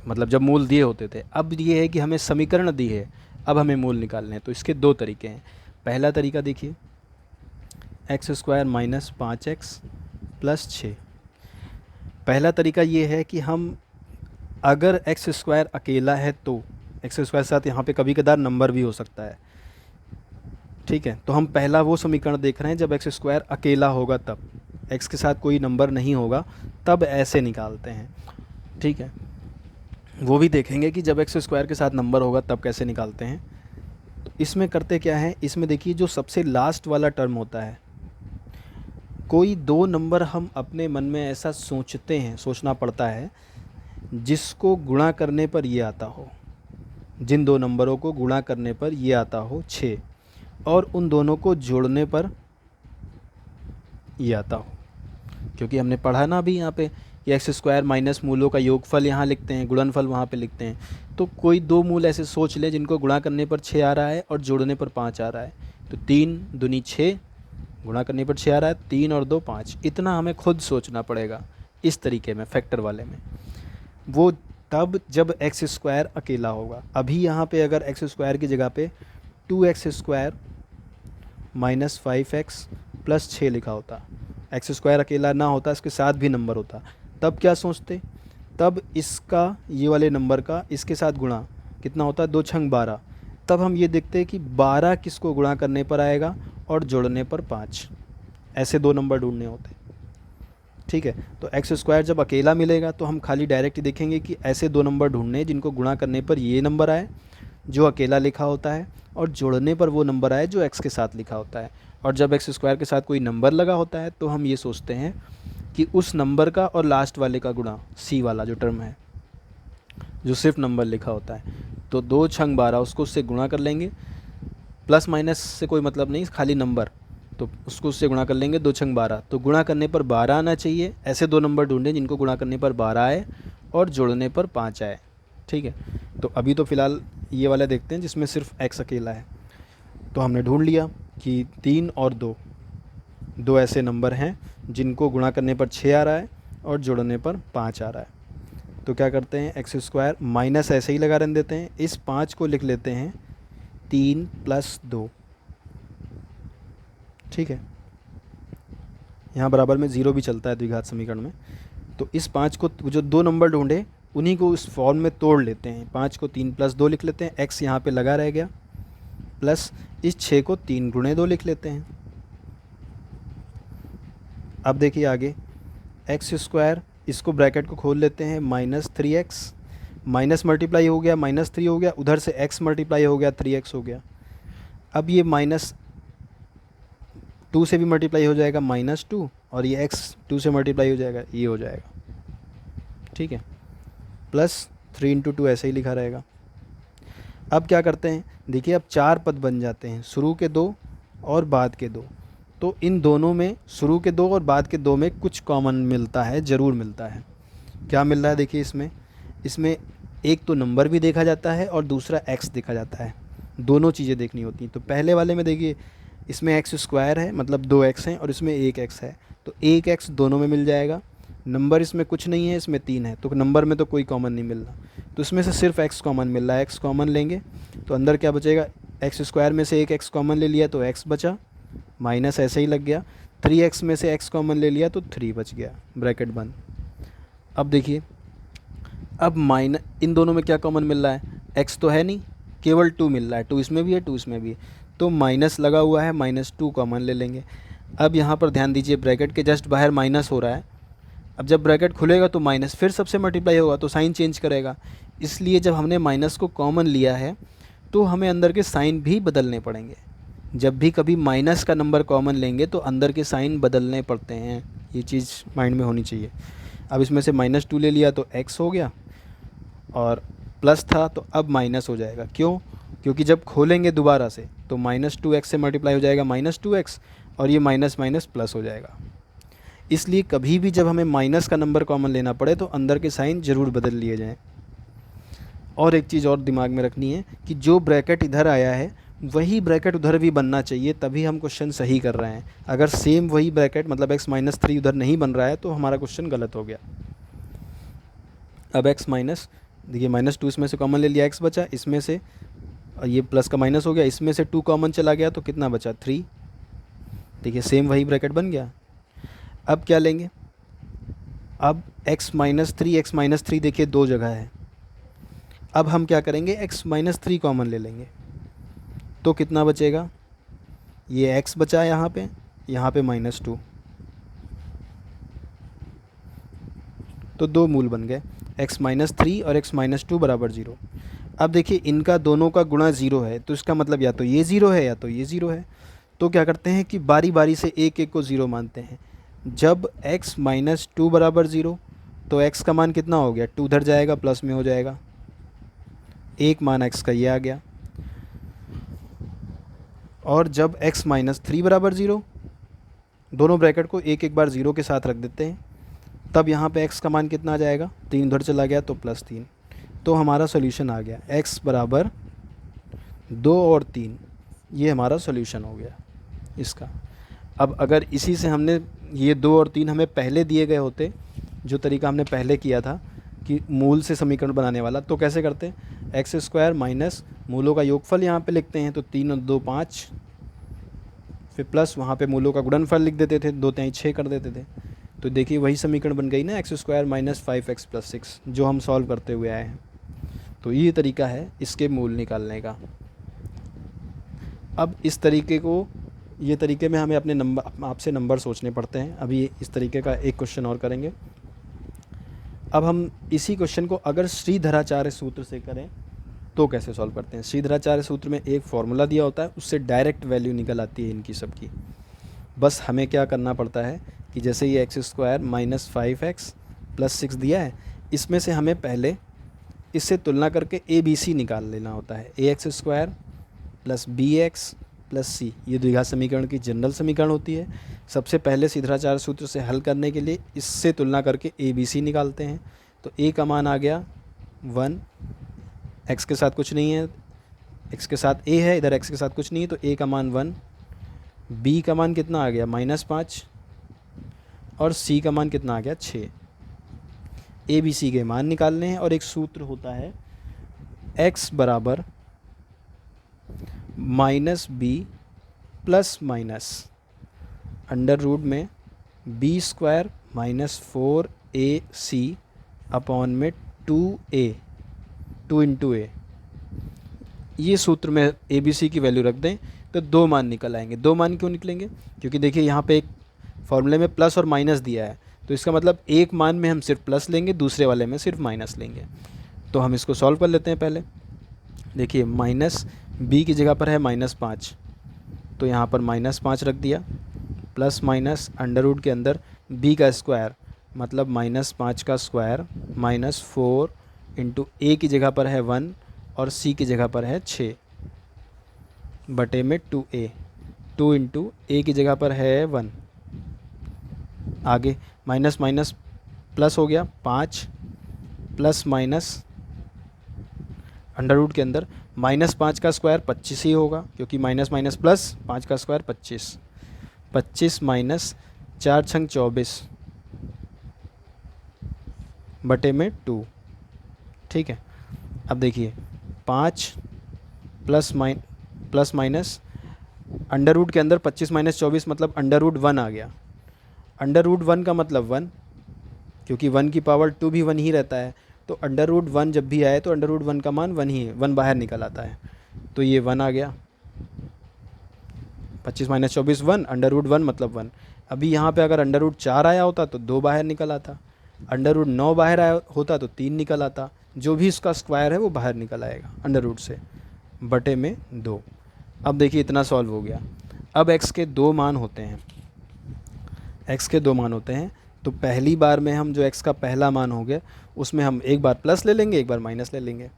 मतलब जब मूल दिए होते थे। अब ये है कि हमें समीकरण दी है, अब हमें मूल निकालने हैं। तो इसके दो तरीके हैं। पहला तरीका देखिए, x square minus 5x plus 6। पहला तरीका ये है कि हम अगर एक्स स्क्वायर अकेला है तो एक्स स्क्वायर साथ यहाँ पे कभी कदार नंबर भी हो सकता है, ठीक है। तो हम पहला वो समीकरण देख रहे हैं जब एक्स स्क्वायर अकेला होगा, तब एक्स के साथ कोई नंबर नहीं होगा तब ऐसे निकालते हैं, ठीक है। वो भी देखेंगे कि जब एक्स स्क्वायर के साथ नंबर होगा तब कैसे निकालते हैं। तो इसमें करते क्या है, इसमें देखिए जो सबसे लास्ट वाला टर्म होता है, कोई दो नंबर हम अपने मन में ऐसा सोचना पड़ता है जिसको गुणा करने पर ये आता हो, जिन दो नंबरों को गुणा करने पर ये आता हो 6, और उन दोनों को जोड़ने पर ये आता हो। क्योंकि हमने पढ़ा ना अभी यहाँ पे कि एक्स स्क्वायर माइनस मूलों का योगफल यहाँ लिखते हैं, गुणनफल वहाँ पे लिखते हैं। तो कोई दो मूल ऐसे सोच ले जिनको गुणा करने पर 6 आ रहा है और जोड़ने पर 5 आ रहा है। तो 3 दूनी 6, गुणा करने पर 6 आ रहा है, 3 और 2 5। इतना हमें खुद सोचना पड़ेगा इस तरीके में, फैक्टर वाले में। वो तब जब एक्स स्क्वायर अकेला होगा। अभी यहाँ पे अगर एक्स स्क्वायर की जगह पे 2x square minus 5x plus 6 लिखा होता, एक्स स्क्वायर अकेला ना होता, इसके साथ भी नंबर होता, तब क्या सोचते, तब इसका ये वाले नंबर का इसके साथ गुणा कितना होता है, 2 छंग 12। तब हम ये देखते हैं कि 12 किसको गुणा करने पर आएगा और जोड़ने पर 5। ऐसे दो नंबर ढूंढने होते, ठीक है। तो एक्स स्क्वायर जब अकेला मिलेगा तो हम खाली डायरेक्ट देखेंगे कि ऐसे दो नंबर ढूंढने जिनको गुणा करने पर ये नंबर आए जो अकेला लिखा होता है, और जोड़ने पर वो नंबर आए जो एक्स के साथ लिखा होता है। और जब एक्स स्क्वायर के साथ कोई नंबर लगा होता है तो हम ये सोचते हैं कि उस नंबर का और लास्ट वाले का गुणा, सी वाला जो टर्म है जो सिर्फ नंबर लिखा होता है, तो 2 छंग 12 उसको उससे गुणा कर लेंगे। प्लस माइनस से कोई मतलब नहीं, खाली नंबर, तो उसको उससे गुणा कर लेंगे, 2 छंग 12। तो गुणा करने पर 12 आना चाहिए। ऐसे दो नंबर ढूंढें जिनको गुणा करने पर 12 आए और जोड़ने पर 5 आए, ठीक है। तो अभी तो फ़िलहाल ये वाला देखते हैं जिसमें सिर्फ एक्स अकेला है। तो हमने ढूंढ लिया कि 3 और 2, दो ऐसे नंबर हैं जिनको गुणा करने पर 6 आ रहा है और जोड़ने पर 5 आ रहा है। तो क्या करते हैं, एक्स स्क्वायर माइनस ऐसे ही लगा रहने देते हैं, इस 5 को लिख लेते हैं 3 प्लस 2, ठीक है। यहाँ बराबर में 0 भी चलता है द्विघात समीकरण में। तो इस 5 को, जो दो नंबर ढूंढे उन्हीं को इस फॉर्म में तोड़ लेते हैं। 5 को 3 प्लस 2 लिख लेते हैं, एक्स यहाँ पे लगा रह गया, प्लस इस 6 को 3 गुणे 2 लिख लेते हैं। अब देखिए आगे, एक्स स्क्वायर, इसको ब्रैकेट को खोल लेते हैं, माइनस 3x, माइनस मल्टीप्लाई हो गया, माइनस 3 हो गया, उधर से x मल्टीप्लाई हो गया, 3x हो गया। अब ये माइनस 2 से भी मल्टीप्लाई हो जाएगा, -2, और ये x 2 से मल्टीप्लाई हो जाएगा, ये हो जाएगा, ठीक है। प्लस 3 × 2 ऐसे ही लिखा रहेगा। अब क्या करते हैं, देखिए अब 4 पद बन जाते हैं, शुरू के 2 और बाद के 2। तो इन दोनों में, शुरू के 2 और बाद के 2 में कुछ कॉमन मिलता है, ज़रूर मिलता है। क्या मिल रहा है देखिए, इसमें एक तो नंबर भी देखा जाता है और दूसरा x देखा जाता है। दोनों चीज़ें देखनी होती हैं। तो पहले वाले में देखिए, इसमें एक्स स्क्वायर है, मतलब 2x हैं, और इसमें 1x है, तो 1x दोनों में मिल जाएगा। नंबर इसमें कुछ नहीं है, इसमें 3 है, तो नंबर में तो कोई कॉमन नहीं मिल रहा, तो इसमें से सिर्फ x कॉमन मिल रहा है। x कॉमन लेंगे तो अंदर क्या बचेगा, एक्स स्क्वायर में से एक x कॉमन ले लिया तो x बचा, माइनस ऐसे ही लग गया। 3x में से x कॉमन ले लिया तो 3 बच गया, ब्रैकेट बंद। अब देखिए, अब इन दोनों में क्या कॉमन मिल रहा है, x तो है नहीं, केवल 2 मिल रहा है, 2 इसमें भी है, 2 इसमें भी है, तो माइनस लगा हुआ है, -2 कॉमन ले लेंगे। अब यहाँ पर ध्यान दीजिए, ब्रैकेट के जस्ट बाहर माइनस हो रहा है, अब जब ब्रैकेट खुलेगा तो माइनस फिर सबसे मल्टीप्लाई होगा, तो साइन चेंज करेगा। इसलिए जब हमने माइनस को कॉमन लिया है तो हमें अंदर के साइन भी बदलने पड़ेंगे। जब भी कभी माइनस का नंबर कॉमन लेंगे तो अंदर के साइन बदलने पड़ते हैं, ये चीज़ माइंड में होनी चाहिए। अब इसमें से -2 ले लिया तो x हो गया, और प्लस था तो अब माइनस हो जाएगा। क्यों? क्योंकि जब खोलेंगे दोबारा से तो -2x से मल्टीप्लाई हो जाएगा -2x, और ये माइनस माइनस प्लस हो जाएगा। इसलिए कभी भी जब हमें माइनस का नंबर कॉमन लेना पड़े तो अंदर के साइन ज़रूर बदल लिए जाएँ। और एक चीज़ और दिमाग में रखनी है कि जो ब्रैकेट इधर आया है वही ब्रैकेट उधर भी बनना चाहिए, तभी हम क्वेश्चन सही कर रहे हैं। अगर सेम वही ब्रैकेट मतलब x-3 उधर नहीं बन रहा है तो हमारा क्वेश्चन गलत हो गया। अब x माइनस, देखिए -2 इसमें से कॉमन ले लिया, x बचा, इसमें से ये प्लस का माइनस हो गया, इसमें से 2 कॉमन चला गया तो कितना बचा 3। देखिए सेम वही ब्रैकेट बन गया। अब क्या लेंगे? अब x-3 देखिए 2 जगह है। अब हम क्या करेंगे, x-3 कॉमन ले लेंगे तो कितना बचेगा, ये x बचा यहाँ पे -2, तो 2 मूल बन गए, x-3 और x-2 बराबर 0। अब देखिए इनका दोनों का गुणा 0 है, तो इसका मतलब या तो ये 0 है या तो ये 0 है। तो क्या करते हैं कि बारी बारी से एक एक को 0 मानते हैं। जब x-2 बराबर 0 तो x का मान कितना हो गया, 2 उधर जाएगा प्लस में हो जाएगा, एक मान x का ये आ गया। और जब x-3 बराबर 0, दोनों ब्रैकेट को एक एक बार 0 के साथ रख देते हैं, तब यहाँ पे x का मान कितना आ जाएगा, 3 उधर चला गया तो +3। तो हमारा सॉल्यूशन आ गया x बराबर 2 और 3, ये हमारा सॉल्यूशन हो गया इसका। अब अगर इसी से हमने ये 2 और 3 हमें पहले दिए गए होते, जो तरीका हमने पहले किया था कि मूल से समीकरण बनाने वाला, तो कैसे करते, x² माइनस मूलों का योगफल यहाँ पे लिखते हैं, तो 3 और 2 5, फिर प्लस वहाँ पे मूलों का गुणनफल लिख देते थे, 2 3 6 कर देते थे। तो देखिए वही समीकरण बन गई ना, x² माइनस 5x + 6, जो हम सॉल्व करते हुए आए हैं। तो ये तरीका है इसके मूल निकालने का। अब इस तरीके को, ये तरीके में हमें अपने नंबर, आपसे नंबर सोचने पड़ते हैं। अभी इस तरीके का एक क्वेश्चन और करेंगे। अब हम इसी क्वेश्चन को अगर श्रीधराचार्य सूत्र से करें तो कैसे सॉल्व करते हैं। श्रीधराचार्य सूत्र में एक फॉर्मूला दिया होता है, उससे डायरेक्ट वैल्यू निकल आती है इनकी सबकी। बस हमें क्या करना पड़ता है कि जैसे ये x² माइनस 5x + 6 दिया है, इसमें से हमें पहले इससे तुलना करके ABC निकाल लेना होता है। ax² + bx + c, ये द्विघात समीकरण की जनरल समीकरण होती है। सबसे पहले श्रीधराचार्य सूत्र से हल करने के लिए इससे तुलना करके ABC निकालते हैं। तो a का मान आ गया 1, x के साथ कुछ नहीं है, x के साथ a है, इधर x के साथ कुछ नहीं है, तो a का मान 1, b का मान कितना आ गया -5, और c का मान कितना आ गया 6। ABC के मान निकालने हैं, और एक सूत्र होता है x बराबर -b ± अंडर रूट में b² - 4ac अपॉन में 2a, 2 × a। ये सूत्र में ABC की वैल्यू रख दें तो 2 मान निकल आएंगे। 2 मान क्यों निकलेंगे, क्योंकि देखिए यहाँ पे एक फॉर्मूले में प्लस और माइनस दिया है, तो इसका मतलब एक मान में हम सिर्फ प्लस लेंगे, दूसरे वाले में सिर्फ माइनस लेंगे। तो हम इसको सॉल्व कर लेते हैं पहले। देखिए -b की जगह पर है -5, तो यहाँ पर -5 रख दिया, प्लस माइनस अंडर रूट के अंदर b का स्क्वायर मतलब -5 का स्क्वायर -4 × a की जगह पर है 1 और c की जगह पर है 6 बटे में 2a, 2 × a की जगह पर है 1, आगे माइनस माइनस प्लस हो गया 5 प्लस माइनस अंडर रूट के अंदर -5 का स्क्वायर 25 ही होगा, क्योंकि माइनस माइनस प्लस 5 का स्क्वायर 25, 25 माइनस 4 × 24 बटे में 2। ठीक है, अब देखिए 5 प्लस माइनस अंडर रूट के अंदर 25 - 24 मतलब अंडर रूट 1 आ गया। अंडर रूट 1 का मतलब 1, क्योंकि 1 की पावर 2 भी 1 ही रहता है, तो अंडर रूट 1 जब भी आए तो अंडर रूट 1 का मान 1 ही है, 1 बाहर निकल आता है, तो ये 1 आ गया। 25 - 24 1, अंडर रूट 1 मतलब 1। अभी यहाँ पे अगर अंडर रूट 4 आया होता तो 2 बाहर निकल आता, अंडर रूट 9 बाहर आया होता तो 3 निकल आता, जो भी इसका स्क्वायर है वो बाहर निकल आएगा अंडर रूट से, बटे में 2। अब देखिए इतना सॉल्व हो गया। अब x के दो मान होते हैं, x के दो मान होते हैं, तो पहली बार में हम जो x का पहला मान हो गया उसमें हम एक बार प्लस ले लेंगे, एक बार माइनस ले लेंगे।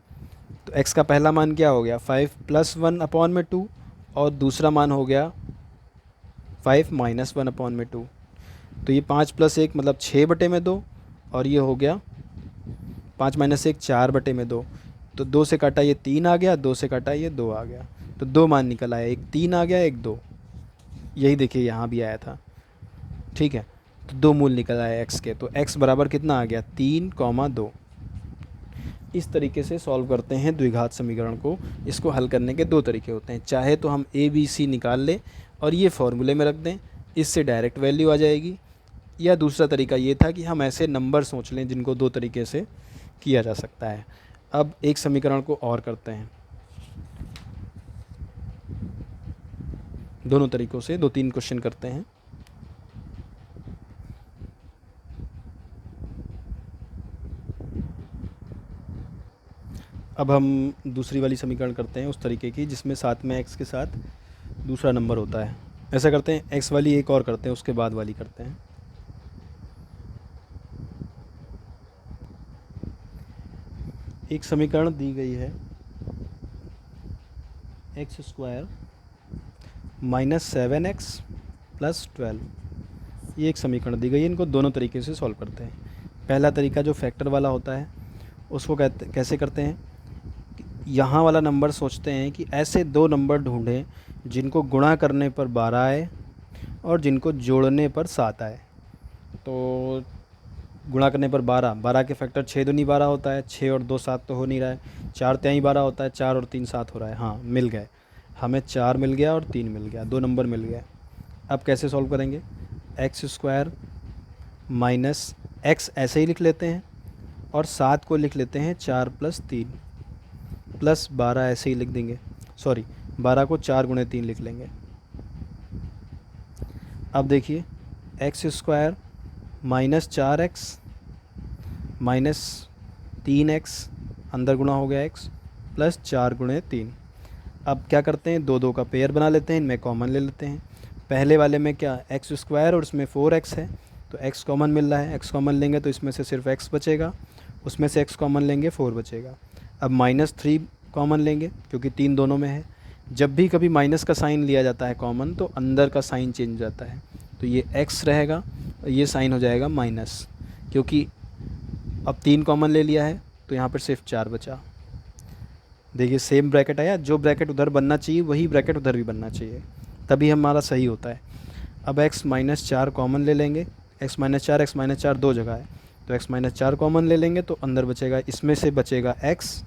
तो x का पहला मान क्या हो गया 5 + 1/2, और दूसरा मान हो गया 5 - 1/2। तो ये 5 + 1 मतलब 6/2, और ये हो गया 5 - 1 4/2। तो 2 से काटा ये 3 आ गया, 2 से काटा ये 2 आ गया, तो 2 मान निकल आया, एक 3 आ गया, एक 2। यही देखिए यहाँ भी आया था, ठीक है। तो 2 मूल निकल आया x के, तो x बराबर कितना आ गया 3,2। इस तरीके से सॉल्व करते हैं द्विघात समीकरण को। इसको हल करने के दो तरीके होते हैं, चाहे तो हम a b c निकाल लें और ये फॉर्मूले में रख दें, इससे डायरेक्ट वैल्यू आ जाएगी, या दूसरा तरीका ये था कि हम ऐसे नंबर सोच लें जिनको दो तरीके से किया जा सकता है। अब एक समीकरण को और करते हैं, दोनों तरीक़ों से 2-3 क्वेश्चन करते हैं। अब हम दूसरी वाली समीकरण करते हैं उस तरीके की जिसमें साथ में x के साथ दूसरा नंबर होता है। ऐसा करते हैं, x वाली एक और करते हैं, उसके बाद वाली करते हैं। एक समीकरण दी गई है x² - 7x + 12। ये एक समीकरण दी गई है, इनको दोनों तरीके से सॉल्व करते हैं। पहला तरीका जो फैक्टर वाला होता है उसको कैसे करते हैं, यहाँ वाला नंबर सोचते हैं कि ऐसे दो नंबर ढूंढें जिनको गुणा करने पर 12 आए और जिनको जोड़ने पर 7 आए। तो गुणा करने पर 12 के फैक्टर 6 दूनी 12 होता है, 6 और 2 7 तो हो नहीं रहा है, 4 तिहाई 12 होता है, 4 और 3 7 हो रहा है। हाँ मिल गए, हमें 4 मिल गया और 3 मिल गया, दो नंबर मिल गए। अब कैसे सॉल्व करेंगे, x² माइनस x ऐसे ही लिख लेते हैं और 7 को लिख लेते हैं 4 + 3 प्लस 12 ऐसे ही लिख देंगे, सॉरी 12 को 4 × 3 लिख लेंगे। अब देखिए x² minus 4x minus 3x, अंदर गुणा हो गया x, प्लस 4 × 3। अब क्या करते हैं, दो का पेयर बना लेते हैं, इनमें कॉमन ले लेते हैं। पहले वाले में क्या x² और इसमें 4x है, तो x कॉमन मिल रहा है, x कॉमन लेंगे तो इसमें से सिर्फ x बचेगा, उसमें से x कॉमन लेंगे 4 बचेगा। अब -3 कॉमन लेंगे क्योंकि 3 दोनों में है। जब भी कभी माइनस का साइन लिया जाता है कॉमन तो अंदर का साइन चेंज हो जाता है, तो ये x रहेगा और ये साइन हो जाएगा माइनस, क्योंकि अब 3 कॉमन ले लिया है तो यहाँ पर सिर्फ 4 बचा। देखिए सेम ब्रैकेट आया, जो ब्रैकेट उधर बनना चाहिए वही ब्रैकेट उधर भी बनना चाहिए, तभी हमारा सही होता है। अब x - 4 कॉमन ले लेंगे, x - 4 दो जगह है तो x - 4 कॉमन ले लेंगे तो अंदर बचेगा, इसमें से बचेगा x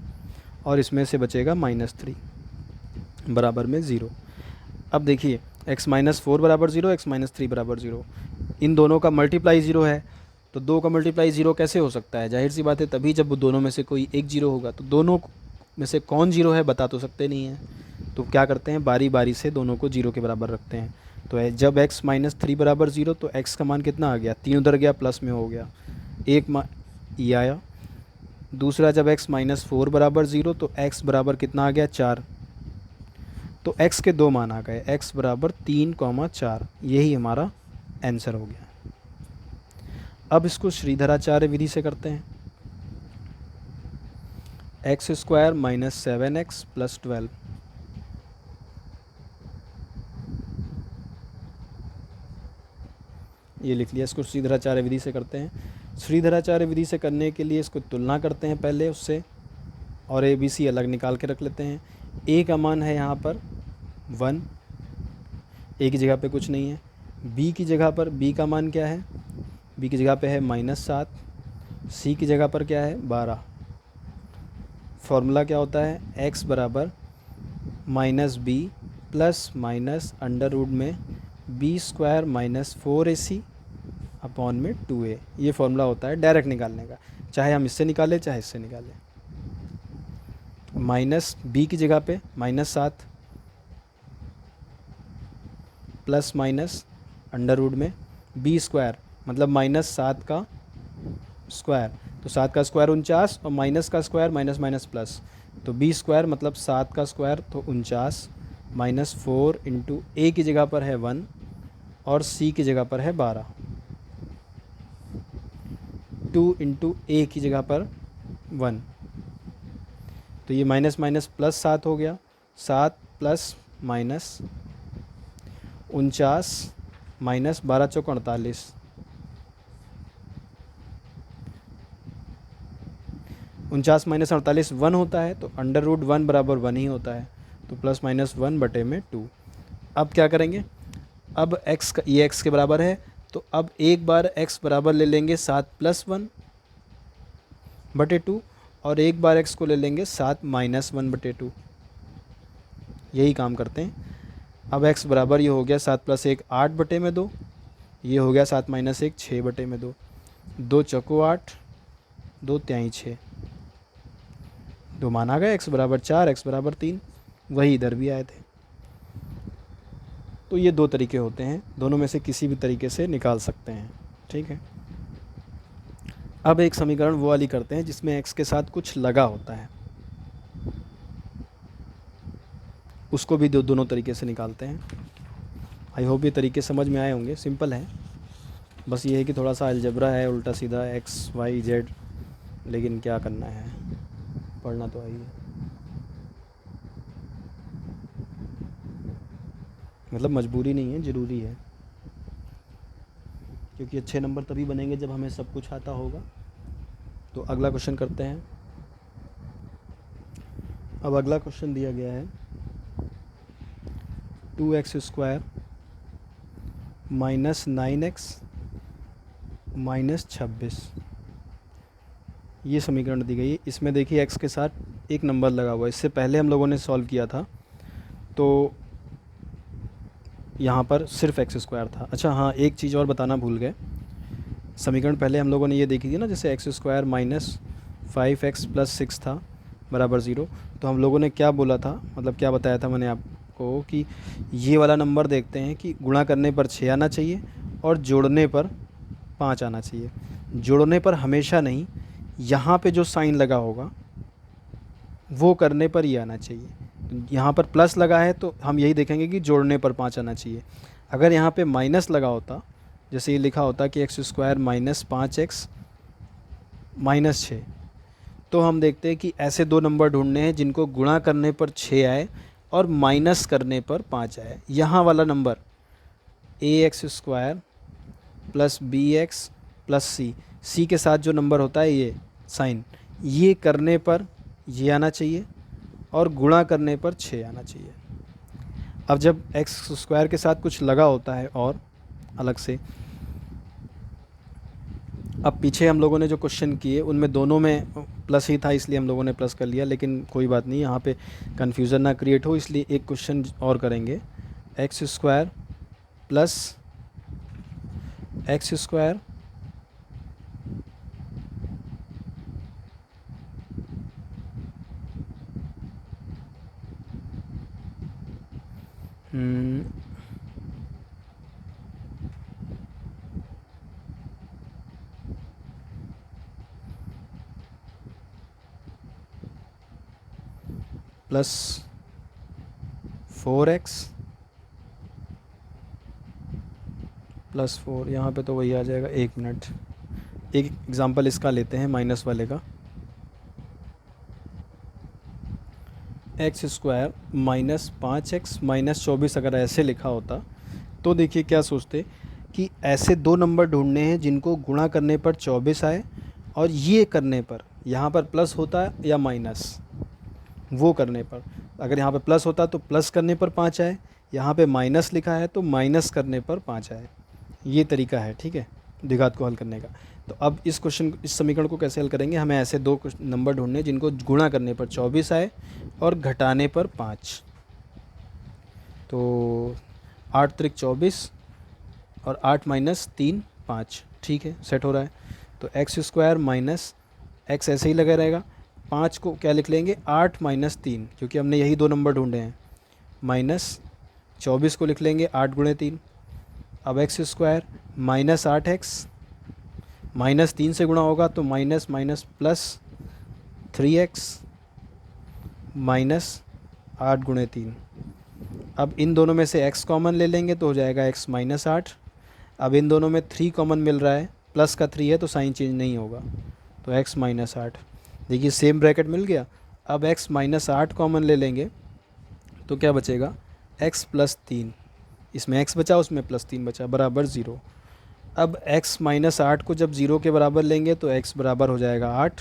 और इसमें से बचेगा -3 बराबर में 0। अब देखिए x - 4 बराबर 0, x - 3 बराबर 0, इन दोनों का मल्टीप्लाई 0 है, तो 2 का मल्टीप्लाई 0 कैसे हो सकता है, जाहिर सी बात है तभी जब दोनों में से कोई एक 0 होगा। तो दोनों में से कौन 0 है बता तो सकते नहीं हैं, तो क्या करते हैं बारी बारी से दोनों को 0 के बराबर रखते हैं। तो जब x - 3 बराबर 0 तो x का मान कितना आ गया, 3 उधर गया प्लस में हो गया, एक ये आया। दूसरा जब x - 4 बराबर 0 तो x बराबर कितना आ गया 4, तो x के दो मान आ गए, x बराबर 3,4, यही हमारा आंसर हो गया। अब इसको श्रीधराचार्य विधि से करते हैं, x² - 7x + 12। ये लिख लिया, इसको श्रीधराचार्य विधि से करते हैं। श्रीधराचार्य विधि से करने के लिए इसको तुलना करते हैं पहले उससे, और a b c अलग निकाल के रख लेते हैं। a का मान है यहाँ पर 1, a की जगह पे कुछ नहीं है। b की जगह पर b का मान क्या है, b की जगह पे है -7, c की जगह पर क्या है 12। फॉर्मूला क्या होता है, x बराबर -b plus minus under root में b² - 4ac अपॉन में 2a। ये फॉर्मूला होता है डायरेक्ट निकालने का, चाहे हम इससे निकालें चाहे इससे निकालें। माइनस b की जगह पे -7 प्लस माइनस अंडर रूट में बी स्क्वायर मतलब माइनस 7 का स्क्वायर, तो 7 का स्क्वायर 49 और माइनस का स्क्वायर माइनस माइनस प्लस, तो बी स्क्वायर मतलब 7 का स्क्वायर तो 49 माइनस 4 इंटू ए की जगह पर है 1 और सी की जगह पर है 12, 2 इंटू ए की जगह पर 1, तो ये माइनस माइनस प्लस 7 हो गया, 7 प्लस माइनस 49 माइनस 12 चौक 48, 49 माइनस 48 1 होता है, तो अंडर रूट 1 बराबर 1 ही होता है, तो प्लस माइनस 1 बटे में 2। अब क्या करेंगे, अब x का ये x के बराबर है, तो अब एक बार x बराबर ले लेंगे 7 प्लस 1 बटे 2 और एक बार x को ले लेंगे 7 माइनस 1 बटे 2, यही काम करते हैं। अब x बराबर ये हो गया 7 प्लस 1 8 बटे में 2, ये हो गया 7 माइनस 1 6 बटे में 2, 2 चौको 8, 2 त्याई 6, 2 मान आ गया, x बराबर 4 x बराबर 3, वही इधर भी आए थे। तो ये दो तरीके होते हैं, दोनों में से किसी भी तरीके से निकाल सकते हैं, ठीक है। अब एक समीकरण वो वाली करते हैं जिसमें x के साथ कुछ लगा होता है, उसको भी दोनों तरीके से निकालते हैं। आई होप ये तरीके समझ में आए होंगे, सिंपल है, बस ये है कि थोड़ा सा अलजबरा है, उल्टा सीधा x y z, लेकिन क्या करना है, पढ़ना तो आई है, मतलब मजबूरी नहीं है, ज़रूरी है, क्योंकि अच्छे नंबर तभी बनेंगे जब हमें सब कुछ आता होगा। तो अगला क्वेश्चन करते हैं। अब अगला क्वेश्चन दिया गया है 2x square minus 9x minus 26, ये समीकरण दी गई है। इसमें देखिए x के साथ एक नंबर लगा हुआ है, इससे पहले हम लोगों ने सॉल्व किया था तो यहाँ पर सिर्फ एक्स स्क्वायर था। अच्छा हाँ, एक चीज़ और बताना भूल गए, समीकरण पहले हम लोगों ने ये देखी थी ना, जैसे x square minus 5x plus 6 था बराबर 0, तो हम लोगों ने क्या बोला था, मतलब क्या बताया था मैंने आपको कि ये वाला नंबर देखते हैं कि गुणा करने पर 6 आना चाहिए और जोड़ने पर 5 आना चाहिए। जोड़ने पर हमेशा नहीं, यहाँ पे जो साइन लगा होगा वो करने पर ही आना चाहिए। यहाँ पर प्लस लगा है तो हम यही देखेंगे कि जोड़ने पर 5 आना चाहिए। अगर यहाँ पे माइनस लगा होता, जैसे ये लिखा होता कि x square minus 5x minus 6, तो हम देखते हैं कि ऐसे दो नंबर ढूंढने हैं जिनको गुणा करने पर 6 आए और माइनस करने पर 5 आए। यहाँ वाला number ax square plus bx plus c के साथ जो नंबर होता है ये साइन, ये करने पर ये आना चाहिए और गुणा करने पर 6 आना चाहिए। अब जब एक्स स्क्वायर के साथ कुछ लगा होता है और अलग से, अब पीछे हम लोगों ने जो क्वेश्चन किए उनमें दोनों में प्लस ही था, इसलिए हम लोगों ने प्लस कर लिया, लेकिन कोई बात नहीं, यहाँ पे कन्फ्यूज़न ना क्रिएट हो, इसलिए एक क्वेश्चन और करेंगे। X square plus x square plus 4x plus 4, यहाँ पे तो वही आ जाएगा। एक मिनट, एक एग्ज़ाम्पल इसका लेते हैं माइनस वाले का। X square minus 5x minus 24 अगर ऐसे लिखा होता तो देखिए क्या सोचते कि ऐसे दो नंबर ढूंढने हैं जिनको गुणा करने पर 24 आए और ये करने पर यहाँ पर प्लस होता है या माइनस, वो करने पर, अगर यहाँ पे प्लस होता तो प्लस करने पर 5 आए, यहाँ पे माइनस लिखा है तो माइनस करने पर 5 आए। ये तरीका है, ठीक है, द्विघात को हल करने का। तो अब इस समीकरण को कैसे हल करेंगे, हमें ऐसे दो नंबर ढूंढने जिनको गुणा करने पर 24 आए और घटाने पर 5। तो 8 त्रिक 24 और 8 माइनस 3 5, ठीक है, सेट हो रहा है। तो एक्स स्क्वायर माइनस एक्स ऐसे ही लगा रहेगा, 5 को क्या लिख लेंगे 8 माइनस 3, क्योंकि हमने यही दो नंबर ढूंढे हैं, माइनस 24 को लिख लेंगे 8 गुणे 3, अब x square minus 8x, minus 3 से गुणा होगा तो minus minus plus 3x minus 8 × 3। अब इन दोनों में से x कॉमन ले लेंगे तो हो जाएगा x माइनस 8। अब इन दोनों में 3 कॉमन मिल रहा है, प्लस का 3 है तो साइन चेंज नहीं होगा, तो x माइनस 8। देखिए सेम ब्रैकेट मिल गया। अब x माइनस 8 कॉमन ले लेंगे तो क्या बचेगा, x प्लस 3। इसमें x बचा, उसमें प्लस 3 बचा, बराबर 0। अब x माइनस 8 को जब 0 के बराबर लेंगे तो x बराबर हो जाएगा 8,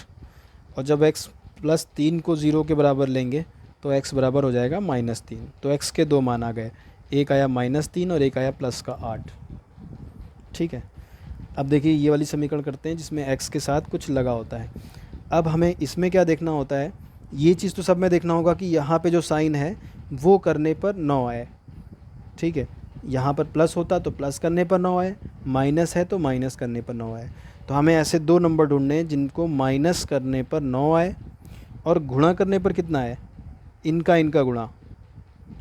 और जब x प्लस 3 को 0 के बराबर लेंगे तो x बराबर हो जाएगा माइनस 3। तो x के दो मान आ गए, एक आया माइनस 3 और एक आया प्लस का 8। ठीक है। अब देखिए ये वाली समीकरण करते हैं जिसमें x के साथ कुछ लगा होता है। अब हमें इसमें क्या देखना होता है, ये चीज़ तो सब में देखना होगा कि यहाँ पे जो साइन है वो करने पर 9 आए। ठीक है, यहाँ पर प्लस होता तो प्लस करने पर 9 आए, माइनस है तो माइनस करने पर 9 आए। तो हमें ऐसे दो नंबर ढूंढने हैं जिनको माइनस करने पर 9 आए और गुणा करने पर कितना है, इनका गुणा।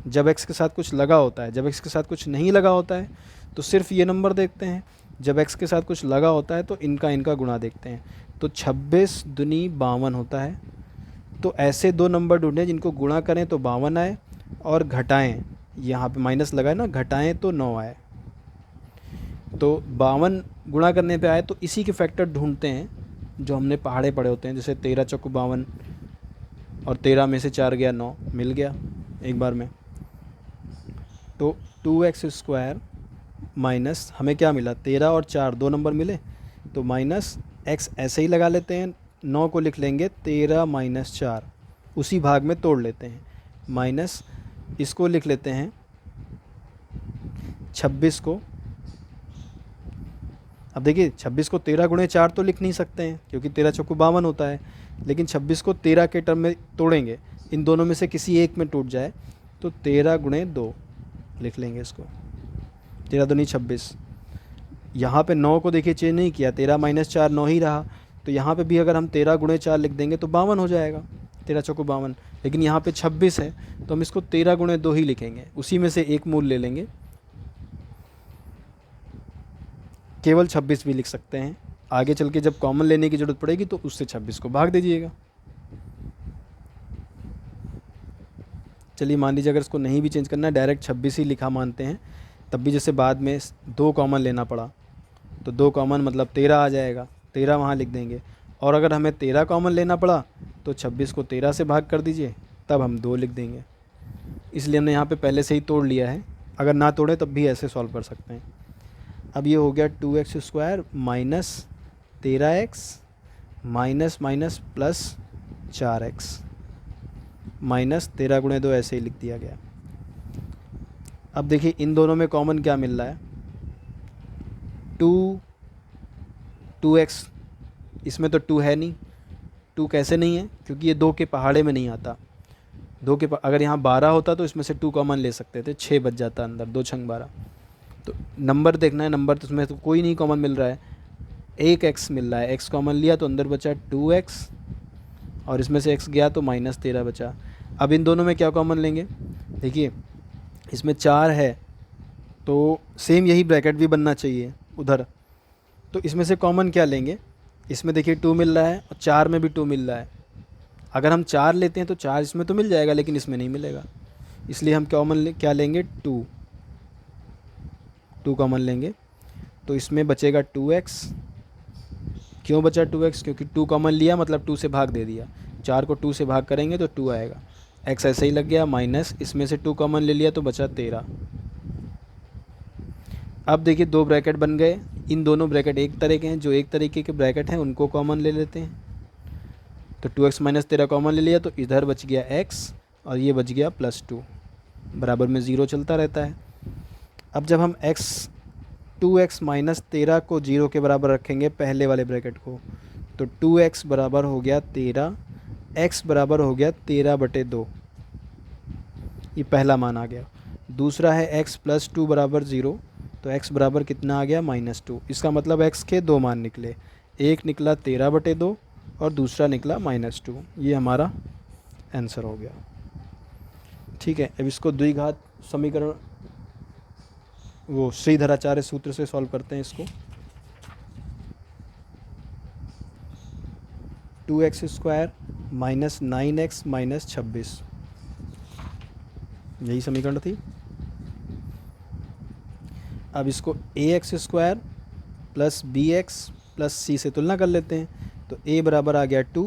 जब x के साथ कुछ लगा होता है, जब x के साथ कुछ नहीं लगा होता है तो सिर्फ ये नंबर देखते हैं, जब x के साथ कुछ लगा होता है तो इनका गुणा देखते हैं। तो 26 दूनी 52 होता है। तो ऐसे दो नंबर ढूंढें जिनको गुणा करें तो 52 आए और घटाएं, यहाँ पे माइनस लगा है ना, घटाएं तो 9 आए। तो 52 गुणा करने पे आए तो इसी के फैक्टर ढूंढते हैं जो हमने पहाड़े पड़े होते हैं, जैसे 13 चौको 52 और 13 में से 4 गया 9, मिल गया एक बार में। तो 2x स्क्वायर माइनस हमें क्या मिला, 13 और 4 दो नंबर मिले तो माइनस x ऐसे ही लगा लेते हैं, 9 को लिख लेंगे 13 माइनस 4, उसी भाग में तोड़ लेते हैं, माइनस इसको लिख लेते हैं 26 को। अब देखिए 26 को 13 × 4 तो लिख नहीं सकते हैं क्योंकि 13 चौको 52 होता है, लेकिन 26 को 13 के टर्म में तोड़ेंगे, इन दोनों में से किसी एक में टूट जाए तो 13 × 2 लिख लेंगे इसको, 13 दूनी 26। यहाँ पे 9 को देखिए चेंज नहीं किया, 13 माइनस 4 9 ही रहा। तो यहाँ पे भी अगर हम 13 × 4 लिख देंगे तो 52 हो जाएगा, 13 चौको 52। लेकिन यहाँ पे 26 है तो हम इसको 13 × 2 ही लिखेंगे, उसी में से एक मूल ले लेंगे। केवल 26 भी लिख सकते हैं, आगे चल के जब कॉमन लेने की ज़रूरत पड़ेगी तो उससे 26 को भाग दीजिएगा। चलिए मान लीजिए अगर इसको नहीं भी चेंज करना है, डायरेक्ट 26 ही लिखा मानते हैं, तब भी जैसे बाद में 2 कॉमन लेना पड़ा तो 2 कॉमन मतलब 13 आ जाएगा, 13 वहाँ लिख देंगे। और अगर हमें 13 कॉमन लेना पड़ा तो 26 को 13 से भाग कर दीजिए, तब हम 2 लिख देंगे। इसलिए हमने यहाँ पे पहले से ही तोड़ लिया है, अगर ना तोड़े तब भी ऐसे सॉल्व कर सकते हैं। अब ये हो गया 2x square minus 13x minus minus plus 4x minus 13 × 2 ऐसे ही लिख दिया गया। अब देखिए इन दोनों में कॉमन क्या मिल रहा है, 2x, इसमें तो 2 है नहीं, 2 कैसे नहीं है, क्योंकि ये 2 के पहाड़े में नहीं आता। 2 के अगर यहाँ 12 होता तो इसमें से 2 कॉमन ले सकते थे, 6 बच जाता अंदर, 2 छंग 12। तो नंबर देखना है, नंबर तो उसमें तो कोई नहीं कॉमन मिल रहा है, एक x मिल रहा है, x कॉमन लिया तो अंदर बचा 2x और इसमें से x गया तो माइनस 13 बचा। अब इन दोनों में क्या कॉमन लेंगे, देखिए इसमें 4 है तो सेम यही ब्रैकेट भी बनना चाहिए उधर, तो इसमें से कॉमन क्या लेंगे, इसमें देखिए 2 मिल रहा है और 4 में भी 2 मिल रहा है। अगर हम 4 लेते हैं तो 4 इसमें तो मिल जाएगा लेकिन इसमें नहीं मिलेगा, इसलिए हम कॉमन क्या लेंगे, 2 कॉमन लेंगे। तो इसमें बचेगा 2x, क्यों बचा 2x, क्योंकि 2 कॉमन लिया मतलब 2 से भाग दे दिया, 4 को 2 से भाग करेंगे तो 2 आएगा, x ऐसे ही लग गया, माइनस इसमें से 2 कॉमन ले लिया तो बचा 13। अब देखिए 2 ब्रैकेट बन गए, इन दोनों ब्रैकेट एक तरह के हैं, जो एक तरीके के ब्रैकेट हैं उनको कॉमन ले लेते हैं। तो 2x माइनस 13 कॉमन ले लिया तो इधर बच गया x और ये बच गया +2, बराबर में 0 चलता रहता है। अब जब हम 2x माइनस 13 को 0 के बराबर रखेंगे पहले वाले ब्रैकेट को, तो 2x बराबर हो गया 13, x बराबर हो गया 13/2, ये पहला मान आ गया। दूसरा है x + 2 बराबर 0, तो x बराबर कितना आ गया, -2। इसका मतलब x के 2 मान निकले, एक निकला 13/2 और दूसरा निकला -2, ये हमारा आंसर हो गया। ठीक है, अब इसको द्विघात समीकरण वो श्रीधराचार्य सूत्र से सॉल्व करते हैं इसको। 2x² माइनस 9x माइनस 26, यही समीकरण थी। अब इसको ax² plus bx plus c से तुलना कर लेते हैं। तो a बराबर आ गया 2,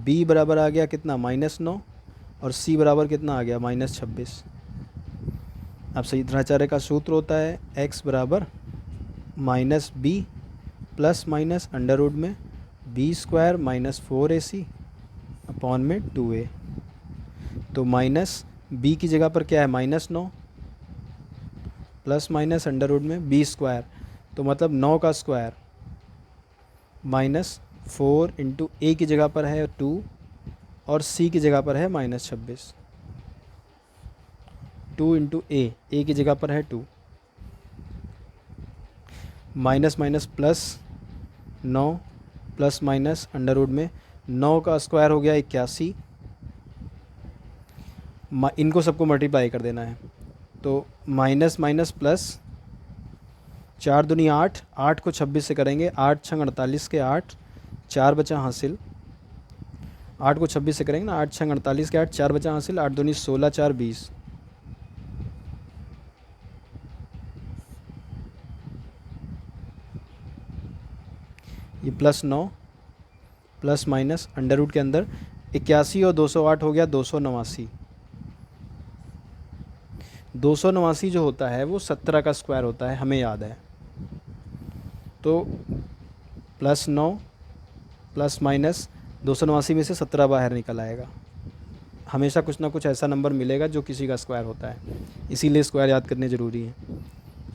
b बराबर आ गया कितना -9 और c बराबर कितना आ गया -26। अब श्रीधराचार्य का सूत्र होता है x बराबर -b plus minus under root में b² माइनस 4ac अपॉन में 2a। तो माइनस b की जगह पर क्या है -9 प्लस माइनस अंडर रूट में b², तो मतलब 9 का स्क्वायर माइनस 4 इंटू a की जगह पर है 2 और c की जगह पर है -26। 2 इंटू a की जगह पर है 2, minus minus plus 9 plus minus under root में 9 का स्क्वायर हो गया 81। इनको सबको मल्टीप्लाई कर देना है, तो माइनस माइनस प्लस 4 दूनी 8, 8 को 26 से करेंगे, 8 छंग 48 के 8, 4 बचा हासिल। 8 को 26 से करेंगे ना, 8 छंग 48 के 8, 4 बचा हासिल, 8 दूनी 16, 4 20। ये plus 9 plus minus under root के अंदर 81 और 208 हो गया 289। 289 जो होता है वो 17 का स्क्वायर होता है, हमें याद है। तो प्लस 9 प्लस माइनस 289 में से 17 बाहर निकल आएगा। हमेशा कुछ ना कुछ ऐसा नंबर मिलेगा जो किसी का स्क्वायर होता है, इसीलिए स्क्वायर याद करने ज़रूरी है।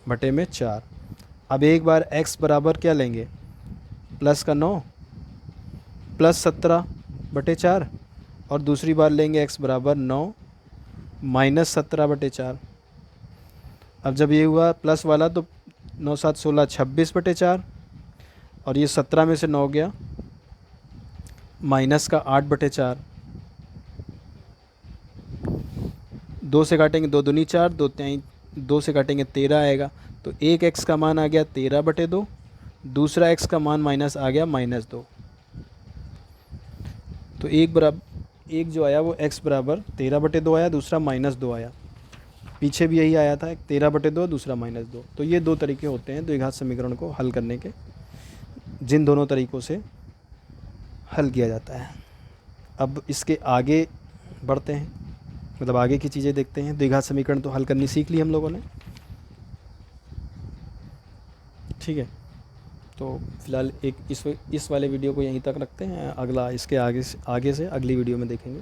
बटे में 4। अब एक बार x बराबर क्या लेंगे, प्लस का 9 प्लस 17 बटे 4, और दूसरी बार लेंगे x बराबर 9 माइनस 17 बटे 4। अब जब ये हुआ प्लस वाला तो 9 7 16 26 बटे 4, और ये 17 में से 9 गया माइनस का 8 बटे 4। 2 से काटेंगे 2 दूनी 4, 2 से काटेंगे 13 आएगा। तो एक x का मान आ गया 13 बटे 2, दूसरा x का मान माइनस आ गया -2। तो एक जो आया वो x बराबर 13 बटे 2 आया, दूसरा -2 आया। पीछे भी यही आया था, एक 13 बटे 2, दूसरा -2। तो ये दो तरीके होते हैं द्विघात समीकरण को हल करने के, जिन दोनों तरीक़ों से हल किया जाता है। अब इसके आगे बढ़ते हैं, मतलब आगे की चीज़ें देखते हैं। द्विघात समीकरण तो हल करनी सीख ली हम लोगों ने, ठीक है। तो फिलहाल एक इस वाले वीडियो को यहीं तक रखते हैं, अगला इसके आगे से अगली वीडियो में देखेंगे।